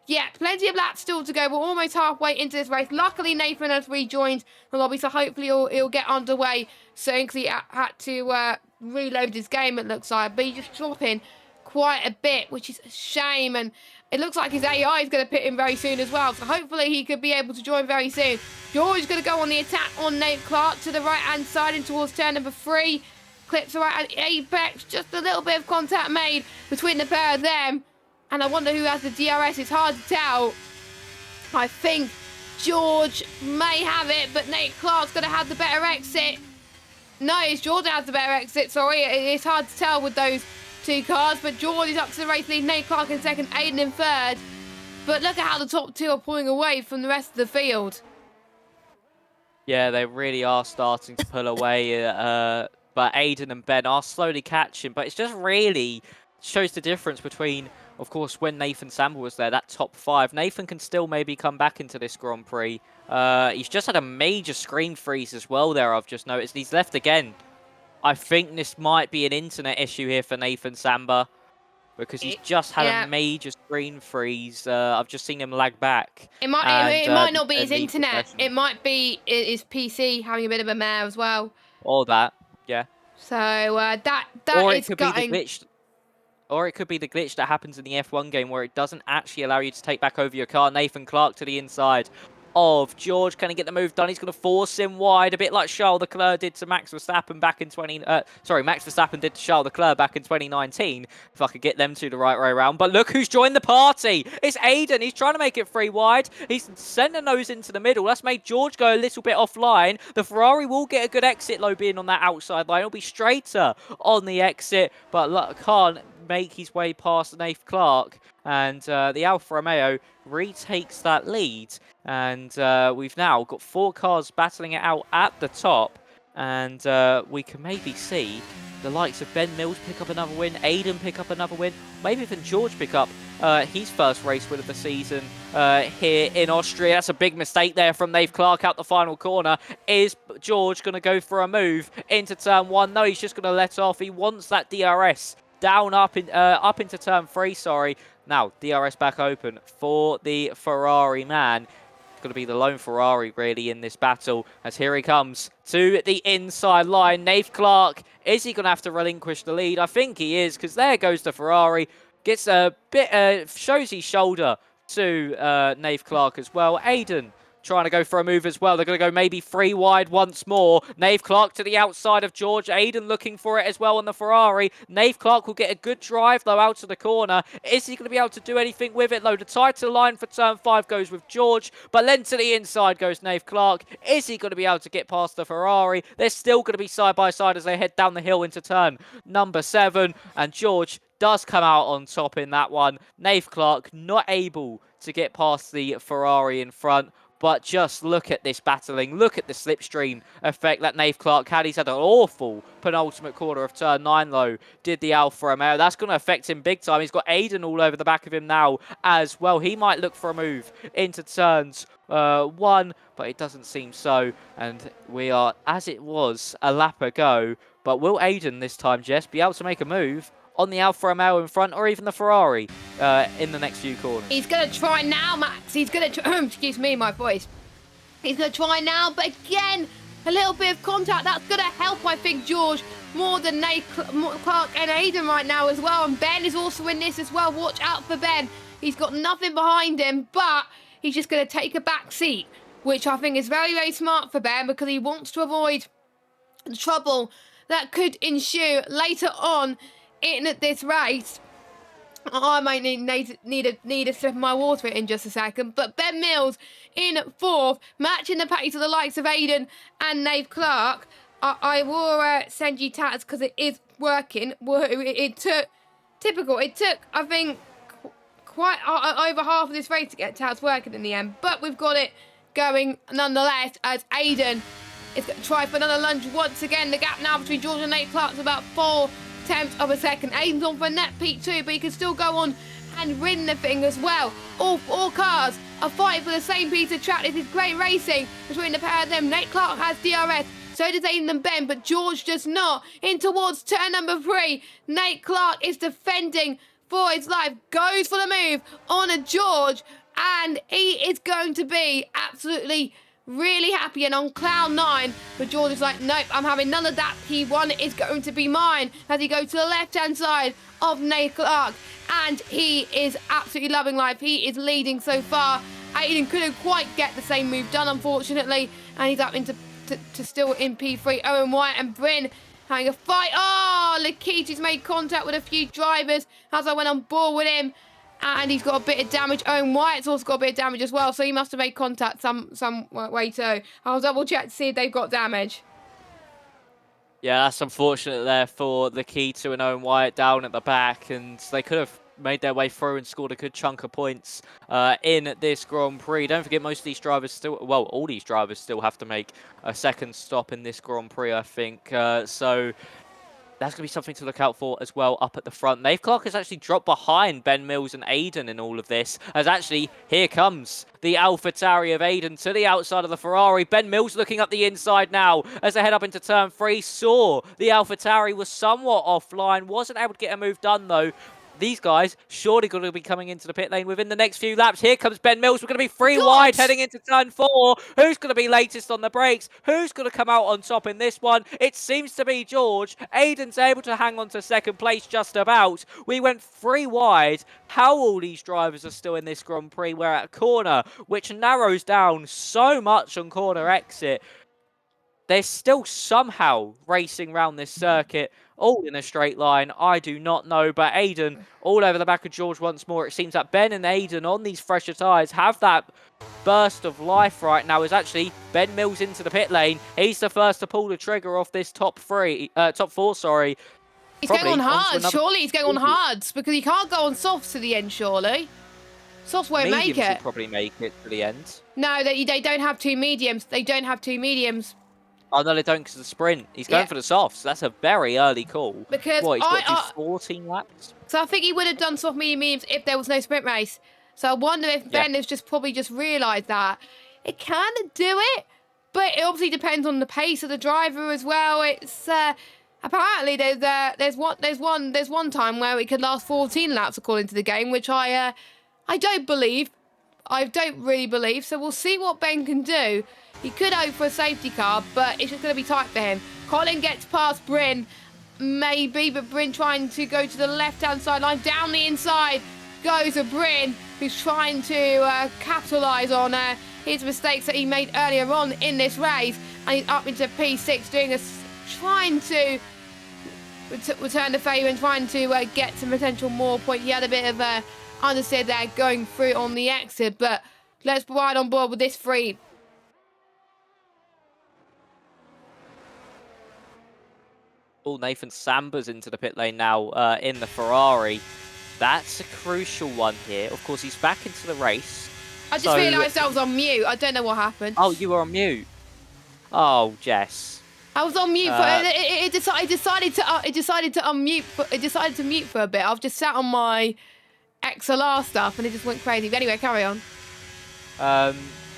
yeah, plenty of laps still to go. We're almost halfway into this race. Luckily, Nathan has rejoined the lobby, so hopefully he'll get underway soon, because he had to reload his game, it looks like. But he's just dropping quite a bit, which is a shame, and it looks like his AI is going to pit him very soon as well, so hopefully he could be able to join very soon. George is going to go on the attack on Nate Clark to the right-hand side and towards turn number 3. Clips right at the apex, just a little bit of contact made between the pair of them, and I wonder who has the DRS. It's hard to tell. I think George may have it, but Nate Clark's going to have the better exit. No, it's George that has the better exit, sorry. It's hard to tell with those 2 cars, but George is up to the race lead. Nate Clark in 2nd, Aiden in 3rd. But look at how the top 2 are pulling away from the rest of the field.
Yeah, they really are starting to pull away, but Aiden and Ben are slowly catching. But it's just really shows the difference between, of course, when Nathan Sample was there, that top 5. Nathan can still maybe come back into this Grand Prix. He's just had a major screen freeze as well there, I've just noticed. He's left again. I think this might be an internet issue here for Nathan Samba, because he's just had a major screen freeze. I've just seen him lag back.
It might not be his internet. It might be his PC having a bit of a mare as well.
Or that, yeah.
So that
or
is
it could be the glitch. Or it could be the glitch that happens in the F1 game where it doesn't actually allow you to take back over your car. Nathan Clark to the inside of George. Can he get the move done? He's going to force him wide, a bit like Charles Leclerc did to Max Verstappen back in Max Verstappen did to Charles Leclerc back in 2019. If I could get them two the right way around. But look who's joined the party. It's Aiden. He's trying to make it free wide. He's sent a nose into the middle. That's made George go a little bit offline. The Ferrari will get a good exit, though, being on that outside line. It'll be straighter on the exit, but look, can't make his way past Nathan Clark. And the Alfa Romeo retakes that lead. And we've now got 4 cars battling it out at the top. And we can maybe see the likes of Ben Mills pick up another win, Aiden pick up another win, maybe even George pick up his first race win of the season here in Austria. That's a big mistake there from Nathan Clark out the final corner. Is George going to go for a move into turn 1? No, he's just going to let off. He wants that DRS down up into turn 3, sorry. Now, DRS back open for the Ferrari man. Going to be the lone Ferrari really in this battle, as here he comes to the inside line. Nathan Clark, is he going to have to relinquish the lead? I think he is, because there goes the Ferrari. Gets a bit, shows his shoulder to Nathan Clark as well. Aiden trying to go for a move as well. They're going to go maybe 3 wide once more. Nathan Clark to the outside of George. Aiden looking for it as well on the Ferrari. Nathan Clark will get a good drive, though, out to the corner. Is he going to be able to do anything with it, though? The title line for turn 5 goes with George, but then to the inside goes Nathan Clark. Is he going to be able to get past the Ferrari? They're still going to be side by side as they head down the hill into turn number 7, and George does come out on top in that one. Nathan Clark not able to get past the Ferrari in front. But just look at this battling. Look at the slipstream effect that Nathan Clark had. He's had an awful penultimate corner of turn 9, though, did the Alfa Romeo. That's going to affect him big time. He's got Aiden all over the back of him now as well. He might look for a move into turns 1, but it doesn't seem so. And we are, as it was, a lap ago. But will Aiden this time, Jess, be able to make a move on the Alfa Romeo in front, or even the Ferrari in the next few corners?
He's going to try now, Max. He's going to excuse me, my voice. He's going to try now, but again, a little bit of contact. That's going to help, I think, George, more than Nate Clark and Aiden right now as well. And Ben is also in this as well. Watch out for Ben. He's got nothing behind him, but he's just going to take a back seat, which I think is very, very smart for Ben, because he wants to avoid the trouble that could ensue later on in this race. I might need a sip of my water in just a second. But Ben Mills in 4th, matching the pace of the likes of Aiden and Nathan Clark. I will send you tats because it is working. It took, typical, it took, I think, quite over half of this race to get tats working in the end. But we've got it going nonetheless as Aiden is going to try for another lunge once again. The gap now between George and Nate Clark's about 4/10 of a second. Aiden's on for a net peak too, but he can still go on and win the thing as well. All cars are fighting for the same piece of track. This is great racing between the pair of them. Nate Clark has DRS. So does Aiden and Ben, but George does not. In towards turn number 3. Nate Clark is defending for his life. Goes for the move on a George. And he is going to be absolutely really happy and on cloud 9. But George is like, nope, I'm having none of that. P1 is going to be mine. As he goes to the left-hand side of Nate Clark. And he is absolutely loving life. He is leading so far. Aiden couldn't quite get the same move done, unfortunately. And he's up into still in P3. Owen White and Bryn having a fight. Oh, Lakiti's made contact with a few drivers as I went on board with him. And he's got a bit of damage. Owen White's also got a bit of damage as well. So he must have made contact some way too. I'll double check to see if they've got damage.
Yeah, that's unfortunate there for Lakita and Owen White down at the back. And they could have made their way through and scored a good chunk of points in this Grand Prix. Don't forget, most of these drivers still, well, all these drivers still have to make a second stop in this Grand Prix, I think. So that's going to be something to look out for as well up at the front. Nate Clark has actually dropped behind Ben Mills and Aiden in all of this, as actually here comes the AlphaTauri of Aiden to the outside of the Ferrari. Ben Mills looking up the inside now as they head up into turn 3. Saw the AlphaTauri was somewhat offline, wasn't able to get a move done though. These guys surely going to be coming into the pit lane within the next few laps. Here comes Ben Mills. We're going to be 3 wide heading into turn 4. Who's going to be latest on the brakes? Who's going to come out on top in this one? It seems to be George. Aiden's able to hang on to second place just about. We went 3 wide. How all these drivers are still in this Grand Prix. We're at a corner, which narrows down so much on corner exit. They're still somehow racing around this circuit, all in a straight line. I do not know, but Aiden all over the back of George once more. It seems that Ben and Aiden on these fresher tyres have that burst of life right now. Is actually Ben Mills into the pit lane. He's the first to pull the trigger off this top 4, sorry.
He's going on hard, surely he's going on hards, because he can't go on softs to the end, surely. Softs won't make it.
Will probably make it to the end.
No, they don't have 2 mediums. They don't have 2 mediums.
Oh, no, they don't because of the sprint. He's going for the softs. That's a very early call.
Because
what, he's got to do 14 laps?
So I think he would have done soft mediums if there was no sprint race. So I wonder if Ben has probably just realised that. It can do it, but it obviously depends on the pace of the driver as well. It's apparently there's one time where it could last 14 laps according to the game, which I don't believe. I don't really believe. So we'll see what Ben can do. He could hope for a safety car, but it's just going to be tight for him. Colin gets past Bryn, maybe, but Bryn trying to go to the left-hand sideline. Down the inside goes a Bryn, who's trying to capitalise on his mistakes that he made earlier on in this race. And he's up into P6, trying to return the favour and trying to get some potential more points. He had a bit of understeer there going through on the exit, but let's ride on board with this 3.
Nathan Samber's into the pit lane now in the Ferrari. That's a crucial one here. Of course, he's back into the race.
I just realised I was on mute. I don't know what happened.
Oh, you were on mute. Oh, Jess.
I was on mute. It decided to unmute. It decided to mute for a bit. I've just sat on my XLR stuff and it just went crazy. But anyway, carry on.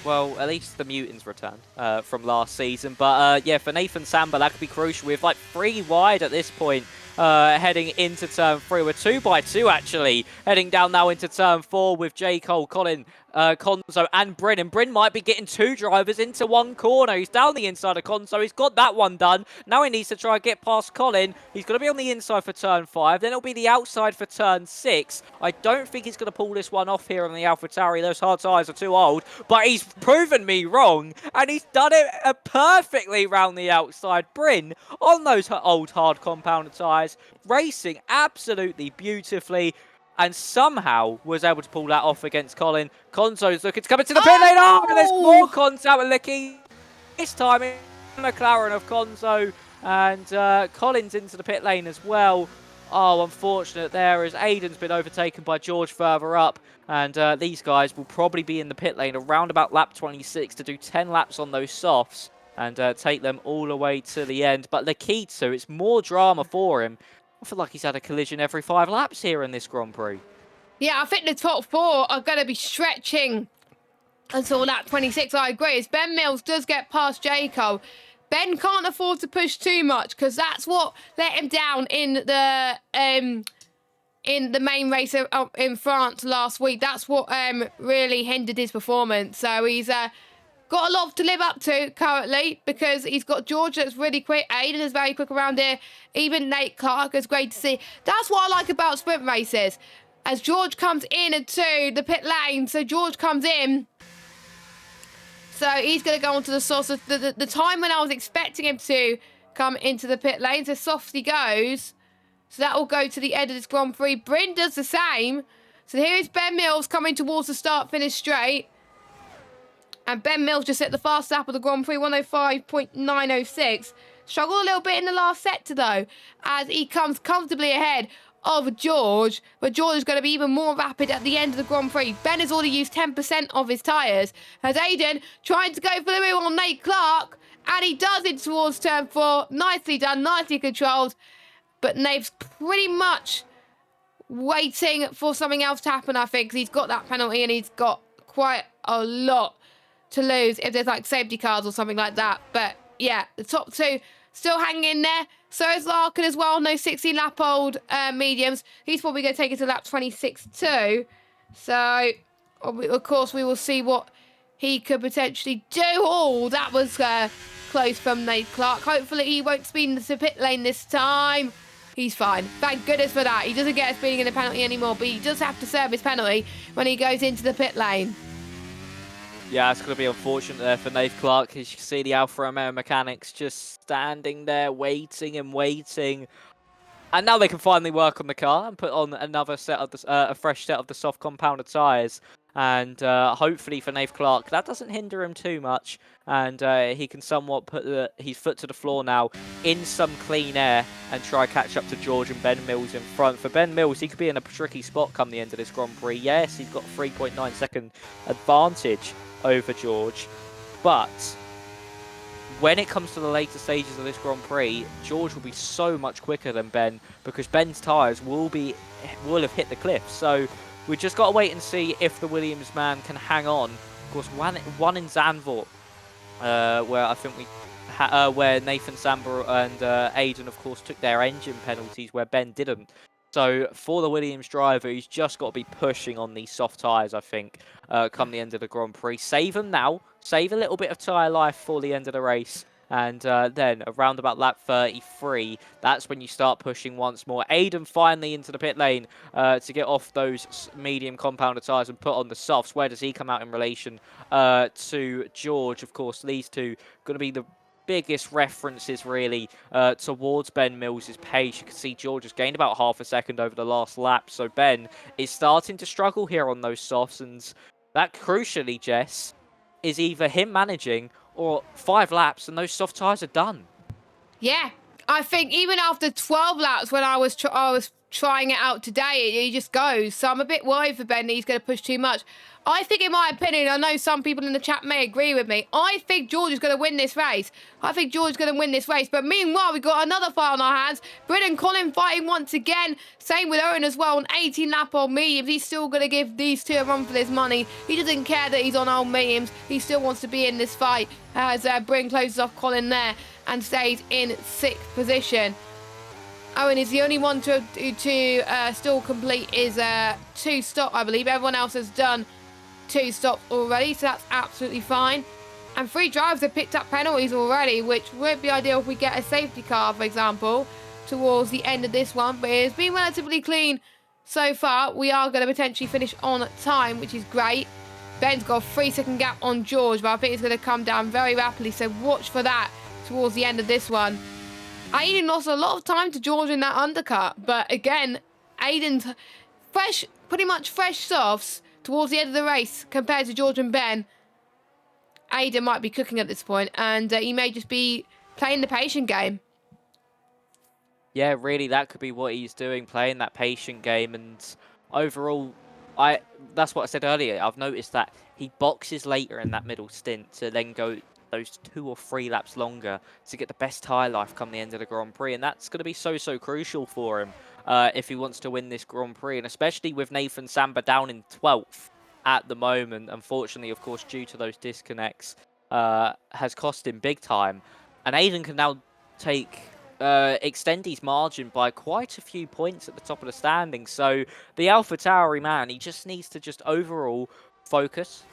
Well, at least the mutants returned from last season. But yeah, for Nathan Samber, that could be crucial. We've like 3 wide at this point. Heading into turn 3. We're 2 by 2 actually. Heading down now into turn 4 with J. Cole, Colin, Konzo and Bryn. And Bryn might be getting 2 drivers into one corner. He's down the inside of Konzo. He's got that one done. Now he needs to try and get past Colin. He's going to be on the inside for turn 5. Then it'll be the outside for turn 6. I don't think he's going to pull this one off here on the AlphaTauri. Those hard tyres are too old. But he's proven me wrong. And he's done it perfectly round the outside. Bryn on those old hard compound tyres. Racing absolutely beautifully and somehow was able to pull that off against Colin. Konzo's looking to come into the pit lane. Oh, and there's more contact with Licky. This time McLaren of Conzo and Collins into the pit lane as well. Oh, unfortunate there as Aiden's been overtaken by George further up. And these guys will probably be in the pit lane around about lap 26 to do 10 laps on those softs and take them all the way to the end. But Nikita, it's more drama for him. I feel like he's had a collision every 5 laps here in this Grand Prix.
Yeah, I think the top 4 are going to be stretching until lap 26. I agree. As Ben Mills does get past Jaco, Ben can't afford to push too much because that's what let him down in the main race in France last week. That's what really hindered his performance. So he's got a lot to live up to currently because he's got George that's really quick. Aiden is very quick around here. Even Nate Clark is great to see. That's what I like about sprint races. As George comes in into the pit lane, so George comes in. So he's going to go onto the source of the time when I was expecting him to come into the pit lane. So soft he goes. So that will go to the end of this Grand Prix. Bryn does the same. So here's Ben Mills coming towards the start-finish straight. And Ben Mills just hit the fast lap of the Grand Prix, 105.906. Struggled a little bit in the last sector, though, as he comes comfortably ahead of George. But George is going to be even more rapid at the end of the Grand Prix. Ben has already used 10% of his tyres. As Aiden trying to go for the wheel on Nate Clark. And he does it towards turn 4. Nicely done, nicely controlled. But Nate's pretty much waiting for something else to happen, I think. 'Cause he's got that penalty and he's got quite a lot to lose if there's like safety cars or something like that. But yeah, the top 2 still hanging in there. So is Larkin as well. No 60-lap-old mediums. He's probably going to take it to lap 26 too. So, of course, we will see what he could potentially do. Oh, that was close from Nate Clark. Hopefully he won't speed into the pit lane this time. He's fine. Thank goodness for that. He doesn't get a speeding in the penalty anymore, but he does have to serve his penalty when he goes into the pit lane.
Yeah, it's going to be unfortunate there for Nate Clark. As you can see, the Alfa Romeo mechanics just standing there waiting and waiting. And now they can finally work on the car and put on another set of a fresh set of the soft compounded tyres. And hopefully for Nate Clark, that doesn't hinder him too much. And he can somewhat put his foot to the floor now in some clean air and try catch up to George and Ben Mills in front. For Ben Mills, he could be in a tricky spot come the end of this Grand Prix. Yes, he's got a 3.9 second advantage over George, but when it comes to the later stages of this Grand Prix, George will be so much quicker than Ben because Ben's tyres will have hit the cliff. So we've just got to wait and see if the Williams man can hang on. Of course, one in Zandvoort, where I think where Nathan Samba and Aiden, of course, took their engine penalties, where Ben didn't. So for the Williams driver, he's just got to be pushing on these soft tyres, I think, come the end of the Grand Prix. Save them now. Save a little bit of tyre life for the end of the race. And then around about lap 33, that's when you start pushing once more. Aiden finally into the pit lane to get off those medium compounded tyres and put on the softs. Where does he come out in relation to George? Of course, these two going to be the biggest references really towards Ben Mills' pace. You can see George has gained about half a second over the last lap, so Ben is starting to struggle here on those softs, and that crucially, Jess, is either him managing or 5 laps and those soft tyres are done.
Yeah, I think even after 12 laps when I was trying it out today, he just goes. So I'm a bit worried for Ben that he's going to push too much. I think, in my opinion, I know some people in the chat may agree with me, I think George is going to win this race. But meanwhile, we've got another fight on our hands. Bryn and Colin fighting once again. Same with Owen as well on 18-lap old mediums. He's still going to give these two a run for this money. He doesn't care that he's on old mediums. He still wants to be in this fight as Bryn closes off Colin there and stays in 6th position. Owen is the only one to still complete his 2 stop, I believe. Everyone else has done 2 stops already, so that's absolutely fine. And 3 drivers have picked up penalties already, which won't be ideal if we get a safety car, for example, towards the end of this one. But it's been relatively clean so far. We are going to potentially finish on time, which is great. Ben's got a 3-second gap on George, but I think it's going to come down very rapidly, so watch for that towards the end of this one. Aiden lost a lot of time to George in that undercut, but again, Aiden's pretty much fresh softs towards the end of the race compared to George and Ben. Aiden might be cooking at this point, and he may just be playing the patient game.
Yeah, really, that could be what he's doing, playing that patient game. And overall, that's what I said earlier. I've noticed that he boxes later in that middle stint to then go those 2 or 3 laps longer to get the best tyre life come the end of the Grand Prix. And that's going to be so crucial for him if he wants to win this Grand Prix. And especially with Nathan Samba down in 12th at the moment, unfortunately, of course, due to those disconnects, has cost him big time. And Aiden can now extend his margin by quite a few points at the top of the standings. So the AlphaTauri man, he just needs to just overall focus,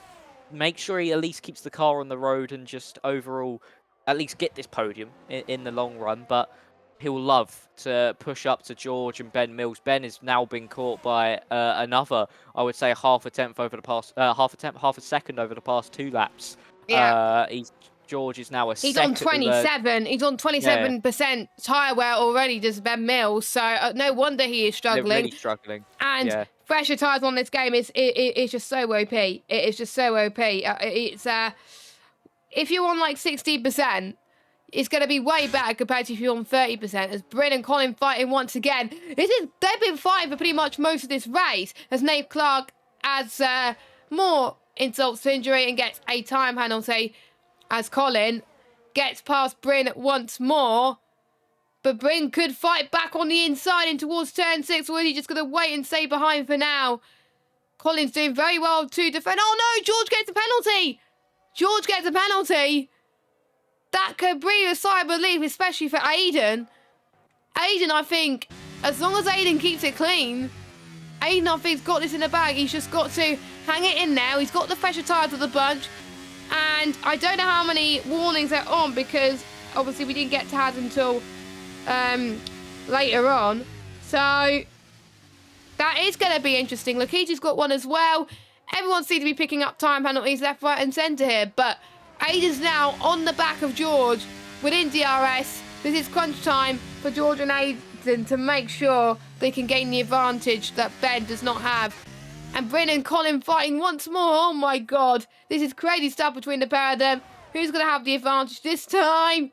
make sure he at least keeps the car on the road, and just overall at least get this podium in the long run. But he'll love to push up to George and Ben Mills. Ben has now been caught by another, I would say, half a second over the past 2 laps.
Yeah.
George is now a
He's
second.
on 27. He's on 27% tyre wear already, does Ben Mills. So no wonder he is struggling.
They're really struggling.
And fresher tyres on this game is just so OP. It is just so OP. It's if you're on like 60%, it's going to be way better compared to if you're on 30%. As Bryn and Colin fighting once again. They've been fighting for pretty much most of this race. As Nate Clark adds more insults to injury and gets a time penalty. As Colin gets past Bryn once more. But Bryn could fight back on the inside and towards turn 6. Or is he just going to wait and stay behind for now? Colin's doing very well to defend. Oh no, George gets a penalty. George gets a penalty. That could breathe a sigh of relief, especially for Aiden. Aiden, I think, as long as Aiden keeps it clean, Aiden, I think's got this in the bag. He's just got to hang it in now. He's got the fresher tyres of the bunch. And I don't know how many warnings they're on because obviously we didn't get to have until later on. So that is going to be interesting. Lakiti's got one as well. Everyone seems to be picking up time penalties left, right and centre here. But Aiden's now on the back of George within DRS. This is crunch time for George and Aiden to make sure they can gain the advantage that Ben does not have. And Bryn and Colin fighting once more. Oh my god. This is crazy stuff between the pair of them. Who's going to have the advantage this time?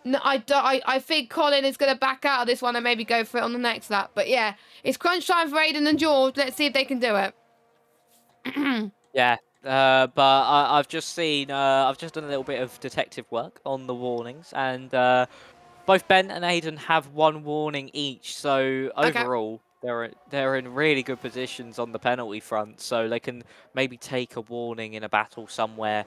No, I think Colin is going to back out of this one and maybe go for it on the next lap. But yeah, it's crunch time for Aiden and George. Let's see if they can do it.
Yeah, but I've just seen, I've just done a little bit of detective work on the warnings. And both Ben and Aiden have 1 warning each. So overall... Okay. They're in really good positions on the penalty front, so they can maybe take a warning in a battle somewhere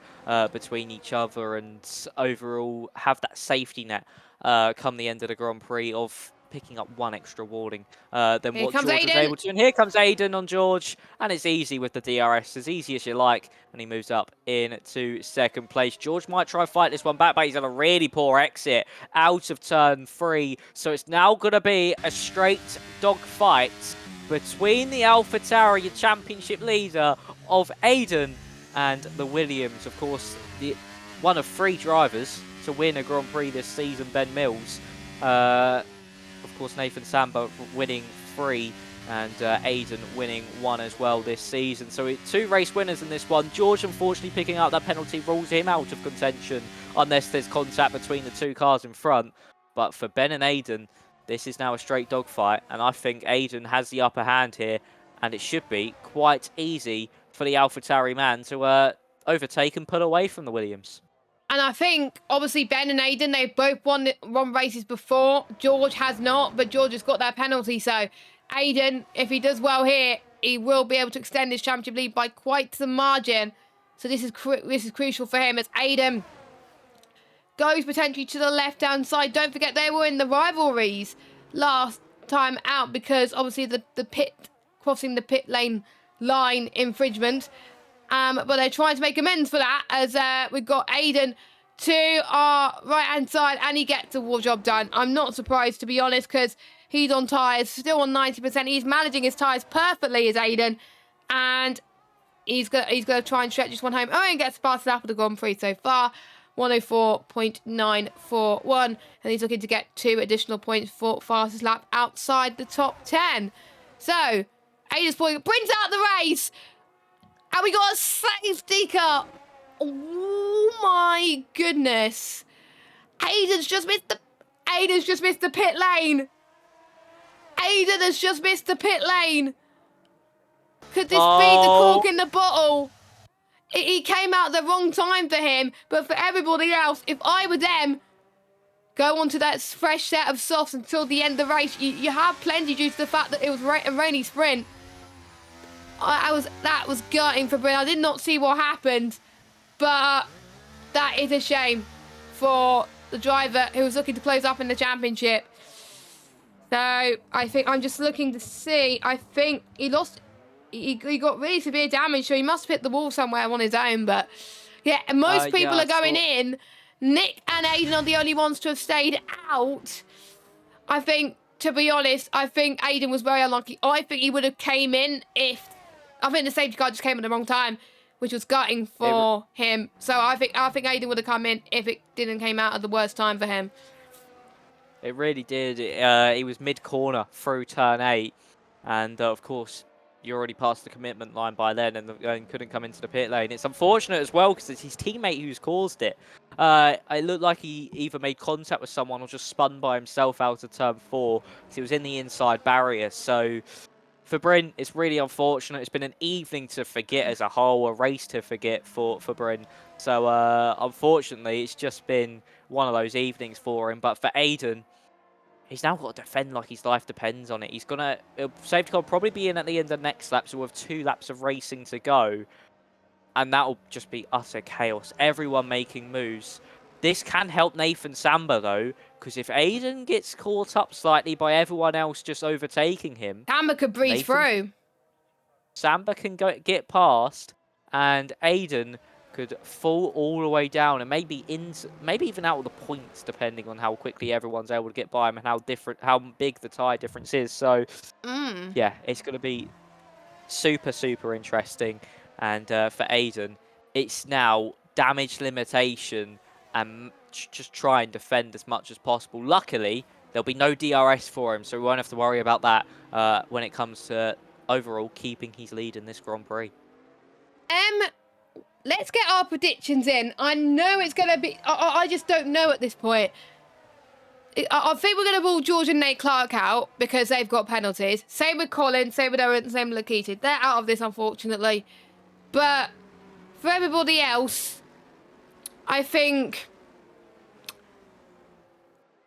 between each other and overall have that safety net come the end of the Grand Prix of picking up 1 extra warning than what George was able to. And here comes Aiden on George, and it's easy with the DRS, as easy as you like, and he moves up into 2nd place. George might try and fight this one back, but he's on a really poor exit out of turn 3, so it's now going to be a straight dog fight between the AlphaTauri, your championship leader, of Aiden and the Williams. Of course, one of 3 drivers to win a Grand Prix this season, Ben Mills. Of course, Nathan Samba winning 3 and Aiden winning 1 as well this season. So 2 race winners in this one. George, unfortunately, picking up that penalty rules him out of contention unless there's contact between the 2 cars in front. But for Ben and Aiden, this is now a straight dogfight, and I think Aiden has the upper hand here, and it should be quite easy for the AlphaTauri man to overtake and pull away from the Williams.
And I think, obviously, Ben and Aiden, they've both won races before. George has not, but George has got that penalty. So, Aiden, if he does well here, he will be able to extend his championship lead by quite some margin. So, this is crucial for him as Aiden goes potentially to the left-hand side. Don't forget, they were in the rivalries last time out because, obviously, the crossing the pit lane line infringement. But they're trying to make amends for that as we've got Aiden to our right-hand side and he gets the war job done. I'm not surprised, to be honest, because he's on tyres, still on 90%. He's managing his tyres perfectly as Aiden. And he's gonna try and stretch this one home. Oh, and gets past lap of the Grand Prix so far. 104.941. And he's looking to get 2 additional points for fastest lap outside the top 10. So, Aiden's point brings out the race. And we got a safety car. Oh my goodness. Aiden's just missed the pit lane. Aiden has just missed the pit lane. Could this be the cork in the bottle? He came out the wrong time for him, but for everybody else, if I were them, go on to that fresh set of softs until the end of the race. You have plenty due to the fact that it was a rainy sprint. That was gutting for Bryn. I did not see what happened, but that is a shame for the driver who was looking to close up in the championship. So I think I'm just looking to see. I think he lost. He got really severe damage, so he must have hit the wall somewhere on his own. But yeah, most people are going in. Nick and Aiden are the only ones to have stayed out. I think, to be honest, I think Aiden was very unlucky. I think he would have came in if... I think the safety car just came at the wrong time, which was gutting for him. So I think Aiden would have come in if it didn't came out at the worst time for him.
It really did. He was mid-corner through turn 8. And, of course, you already passed the commitment line by then and couldn't come into the pit lane. It's unfortunate as well because it's his teammate who's caused it. It looked like he either made contact with someone or just spun by himself out of turn 4 because he was in the inside barrier. So for Bryn, it's really unfortunate. It's been an evening to forget as a whole, a race to forget for Bryn. So unfortunately, it's just been one of those evenings for him. But for Aiden, he's now got to defend like his life depends on it. He's going to... Safety car will probably be in at the end of the next lap, so we'll have 2 laps of racing to go. And that'll just be utter chaos. Everyone making moves. This can help Nathan Samba, though, because if Aiden gets caught up slightly by everyone else just overtaking him...
Samba could breeze through.
Samba can get past, and Aiden could fall all the way down and maybe even out of the points, depending on how quickly everyone's able to get by him and how big the tyre difference is. So, yeah, it's going to be super, super interesting. And for Aiden, it's now damage limitation and just try and defend as much as possible. Luckily, there'll be no DRS for him, so we won't have to worry about that when it comes to overall keeping his lead in this Grand Prix.
Let's get our predictions in. I know it's going to be... I just don't know at this point. I think we're going to rule George and Nate Clark out because they've got penalties. Same with Colin, same with Owen, same with Lakita. They're out of this, unfortunately. But for everybody else, I think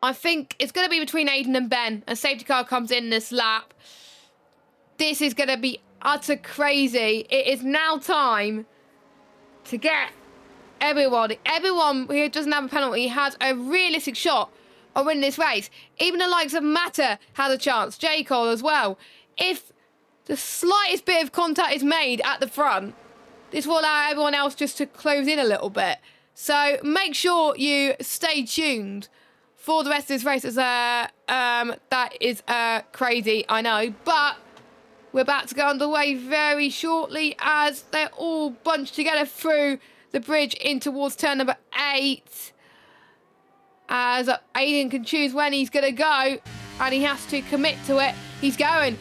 it's going to be between Aiden and Ben. A safety car comes in this lap. This is going to be utter crazy. It is now time to get everyone who doesn't have a penalty has a realistic shot of winning this race. Even the likes of Mata has a chance. J. Cole as well. If the slightest bit of contact is made at the front, this will allow everyone else just to close in a little bit. So make sure you stay tuned for the rest of this race. As that is crazy, I know, but we're about to go underway very shortly as they're all bunched together through the bridge in towards turn number 8. As Aiden can choose when he's going to go, and he has to commit to it. He's going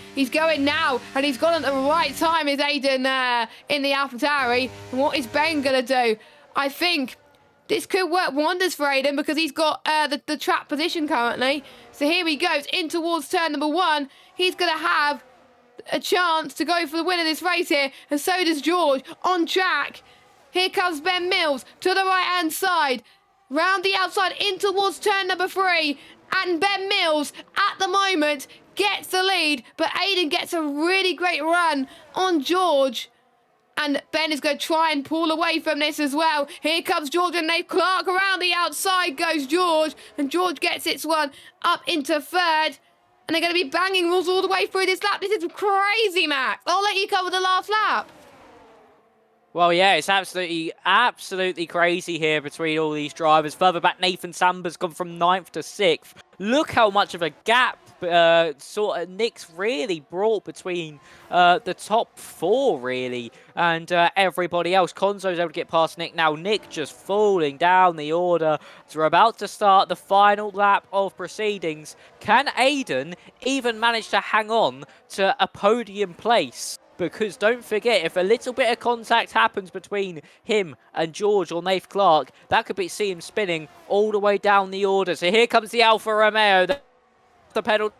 now, and he's gone at the right time, is Aiden in the AlphaTauri. And what is Ben going to do? I think this could work wonders for Aiden because he's got the trap position currently. So here he goes in towards turn number 1. He's going to have a chance to go for the win of this race here, and so does George on track. Here comes Ben Mills to the right hand side, round the outside in towards turn number 3, and Ben Mills at the moment gets the lead, but Aiden gets a really great run on George, and Ben is going to try and pull away from this as well. Here comes George and Nate Clark. Around the outside goes George, and George gets its one up into 3rd. And they're going to be banging rules all the way through this lap. This is crazy, Max. I'll let you cover the last lap.
Well, yeah, it's absolutely crazy here between all these drivers. Further back, Nathan Samba's gone from 9th to 6th. Look how much of a gap sort of Nick's really brought between the top 4, really, and everybody else. Konzo's able to get past Nick now. Nick just falling down the order. So we're about to start the final lap of proceedings. Can Aiden even manage to hang on to a podium place? because don't forget, if a little bit of contact happens between him and George or Nath Clark, that could see him spinning all the way down the order. So here comes the Alfa Romeo, the pedal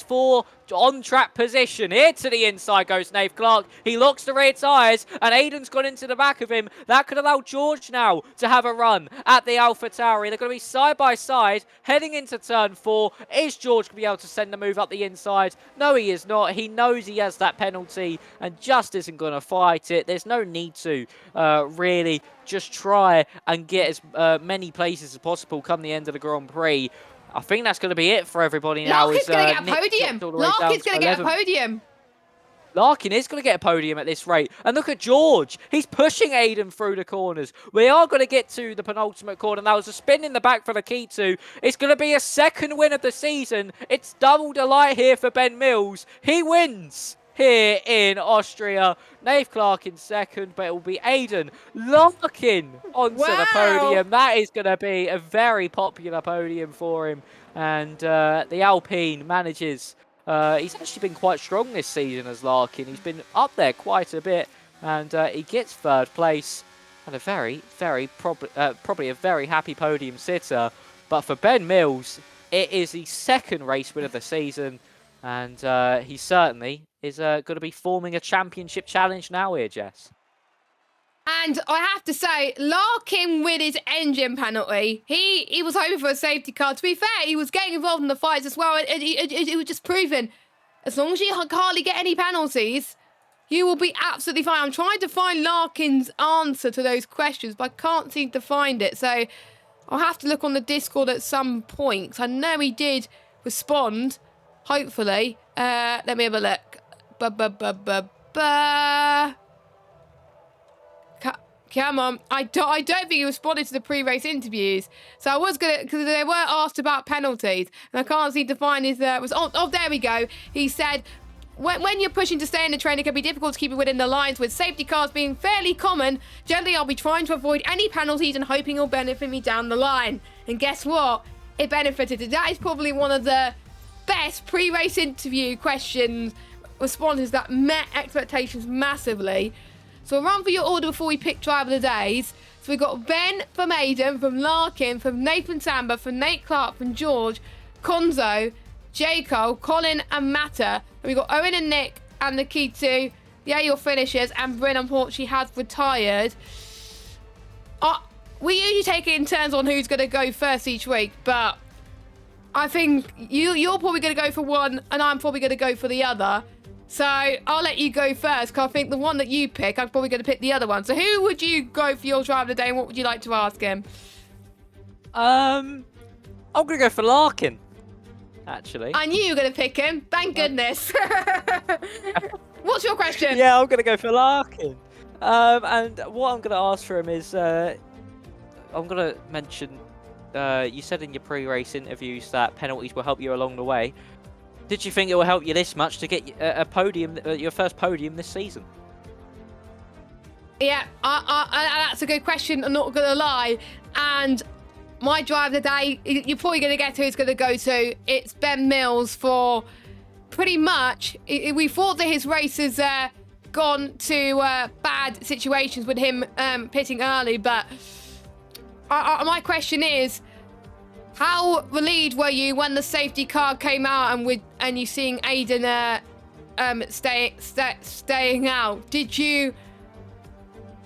for on-track position. Here to the inside goes Nath Clark. He locks the rear tyres, and Aiden's gone into the back of him. That could allow George now to have a run at the Alpha Tauri. They're going to be side by side, heading into turn 4. Is George going to be able to send the move up the inside? No, he is not. He knows he has that penalty and just isn't going to fight it. There's no need to really just try and get as many places as possible come the end of the Grand Prix. I think that's going to be it for everybody now.
Larkin's going to get a podium. Larkin's going to get a podium.
Larkin is going to get a podium at this rate. And look at George. He's pushing Aiden through the corners. We are going to get to the penultimate corner. Now, there's a spin in the back for the K2. It's going to be a second win of the season. It's double delight here for Ben Mills. He wins here in Austria. Nath Clark in second, but it will be Aiden Larkin onto the podium. That is going to be a very popular podium for him. And the Alpine manages. He's actually been quite strong this season as Larkin. He's been up there quite a bit, and he gets third place. And a probably a very happy podium sitter. But for Ben Mills, it is the second race win of the season. And he certainly is going to be forming a championship challenge now here, Jess.
And I have to say, Larkin with his engine penalty, he was hoping for a safety car. To be fair, he was getting involved in the fights as well. It was just proven, as long as you hardly get any penalties, you will be absolutely fine. I'm trying to find Larkin's answer to those questions, but I can't seem to find it. So I'll have to look on the Discord at some point. I know he did respond. Hopefully. Let me have a look. Come on. I don't think he responded to the pre-race interviews. So I was going to, because they were asked about penalties, and I can't seem to find his, there we go. He said, when you're pushing to stay in the train, it can be difficult to keep it within the lines. With safety cars being fairly common, generally I'll be trying to avoid any penalties and hoping it'll benefit me down the line. And guess what? It benefited. That is probably one of the best pre-race interview responses that met expectations massively. So we'll run for your order before we pick driver of the days. So we've got Ben from Aiden, from Larkin, from Nathan Samba, from Nate Clark, from George, Konzo, Jaco, Colin and Matta. And we've got Owen and Nick and the key to your finishers. And Bryn, unfortunately, has retired. We usually take it in turns on who's going to go first each week, but I think you're probably going to go for one, and I'm probably going to go for the other. So I'll let you go first, because I think the one that you pick, I'm probably going to pick the other one. So who would you go for your driver of the day, and what would you like to ask him?
I'm going to go for Larkin, actually.
I knew you were going to pick him. Thank goodness. What's your question?
Yeah, I'm going to go for Larkin. And what I'm going to ask for him is, I'm going to mention, you said in your pre-race interviews that penalties will help you along the way. Did you think it will help you this much to get a podium, your first podium this season?
Yeah, that's a good question. I'm not going to lie. And my drive of the day, you're probably going to get who's going to go to. It's Ben Mills for pretty much. We thought that his race has gone to bad situations with him pitting early, but my question is, how relieved were you when the safety car came out and you seeing Aiden staying out? Did you?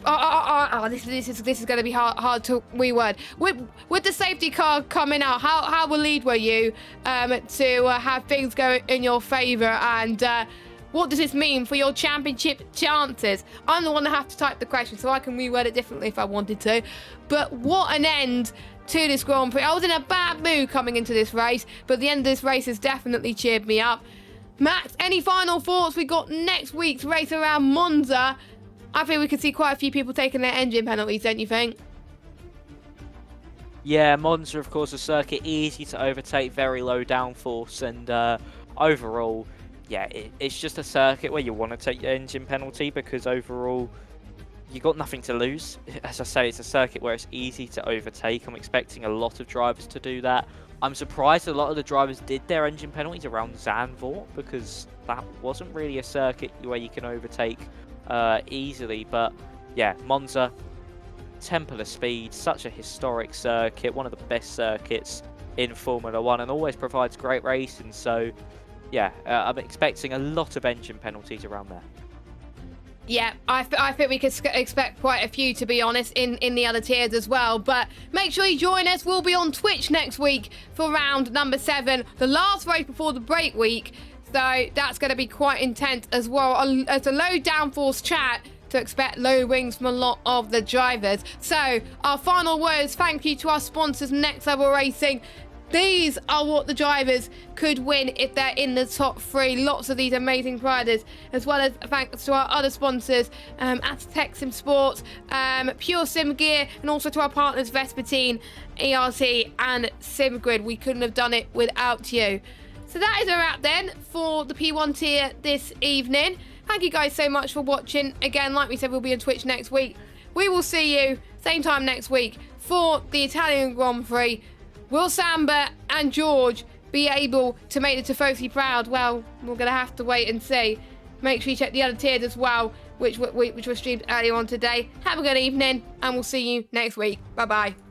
This is going to be hard to reword. With the safety car coming out, how relieved were you to have things go in your favour, and what does this mean for your championship chances? I'm the one that have to type the question, so I can reword it differently if I wanted to. But what an end to this Grand Prix. I was in a bad mood coming into this race, but the end of this race has definitely cheered me up. Max, any final thoughts? We got next week's race around Monza. I think we could see quite a few people taking their engine penalties, don't you think?
Yeah, Monza, of course, a circuit easy to overtake, very low downforce, and overall, yeah, it's just a circuit where you want to take your engine penalty, because overall, you got nothing to lose. As I say, it's a circuit where it's easy to overtake. I'm expecting a lot of drivers to do that. I'm surprised a lot of the drivers did their engine penalties around Zandvoort, because that wasn't really a circuit where you can overtake easily. But yeah, Monza, temple of speed, such a historic circuit, one of the best circuits in Formula 1, and always provides great racing. So yeah, I'm expecting a lot of engine penalties around there.
Yeah, I think we could expect quite a few, to be honest, in the other tiers as well. But make sure you join us. We'll be on Twitch next week for round number 7, the last race before the break week. So that's going to be quite intense as well. It's a low downforce chat to expect low wings from a lot of the drivers. So our final words, thank you to our sponsors, Next Level Racing. These are what the drivers could win if they're in the top 3. Lots of these amazing riders, as well as thanks to our other sponsors, Aztec Sim Sports, Pure Sim Gear, and also to our partners Vespertine, ERT, and SimGrid. We couldn't have done it without you. So that is a wrap then for the P1 tier this evening. Thank you guys so much for watching. Again, like we said, we'll be on Twitch next week. We will see you same time next week for the Italian Grand Prix. Will Samba and George be able to make the Tifosi proud? Well, we're going to have to wait and see. Make sure you check the other tiers as well, which were streamed earlier on today. Have a good evening, and we'll see you next week. Bye-bye.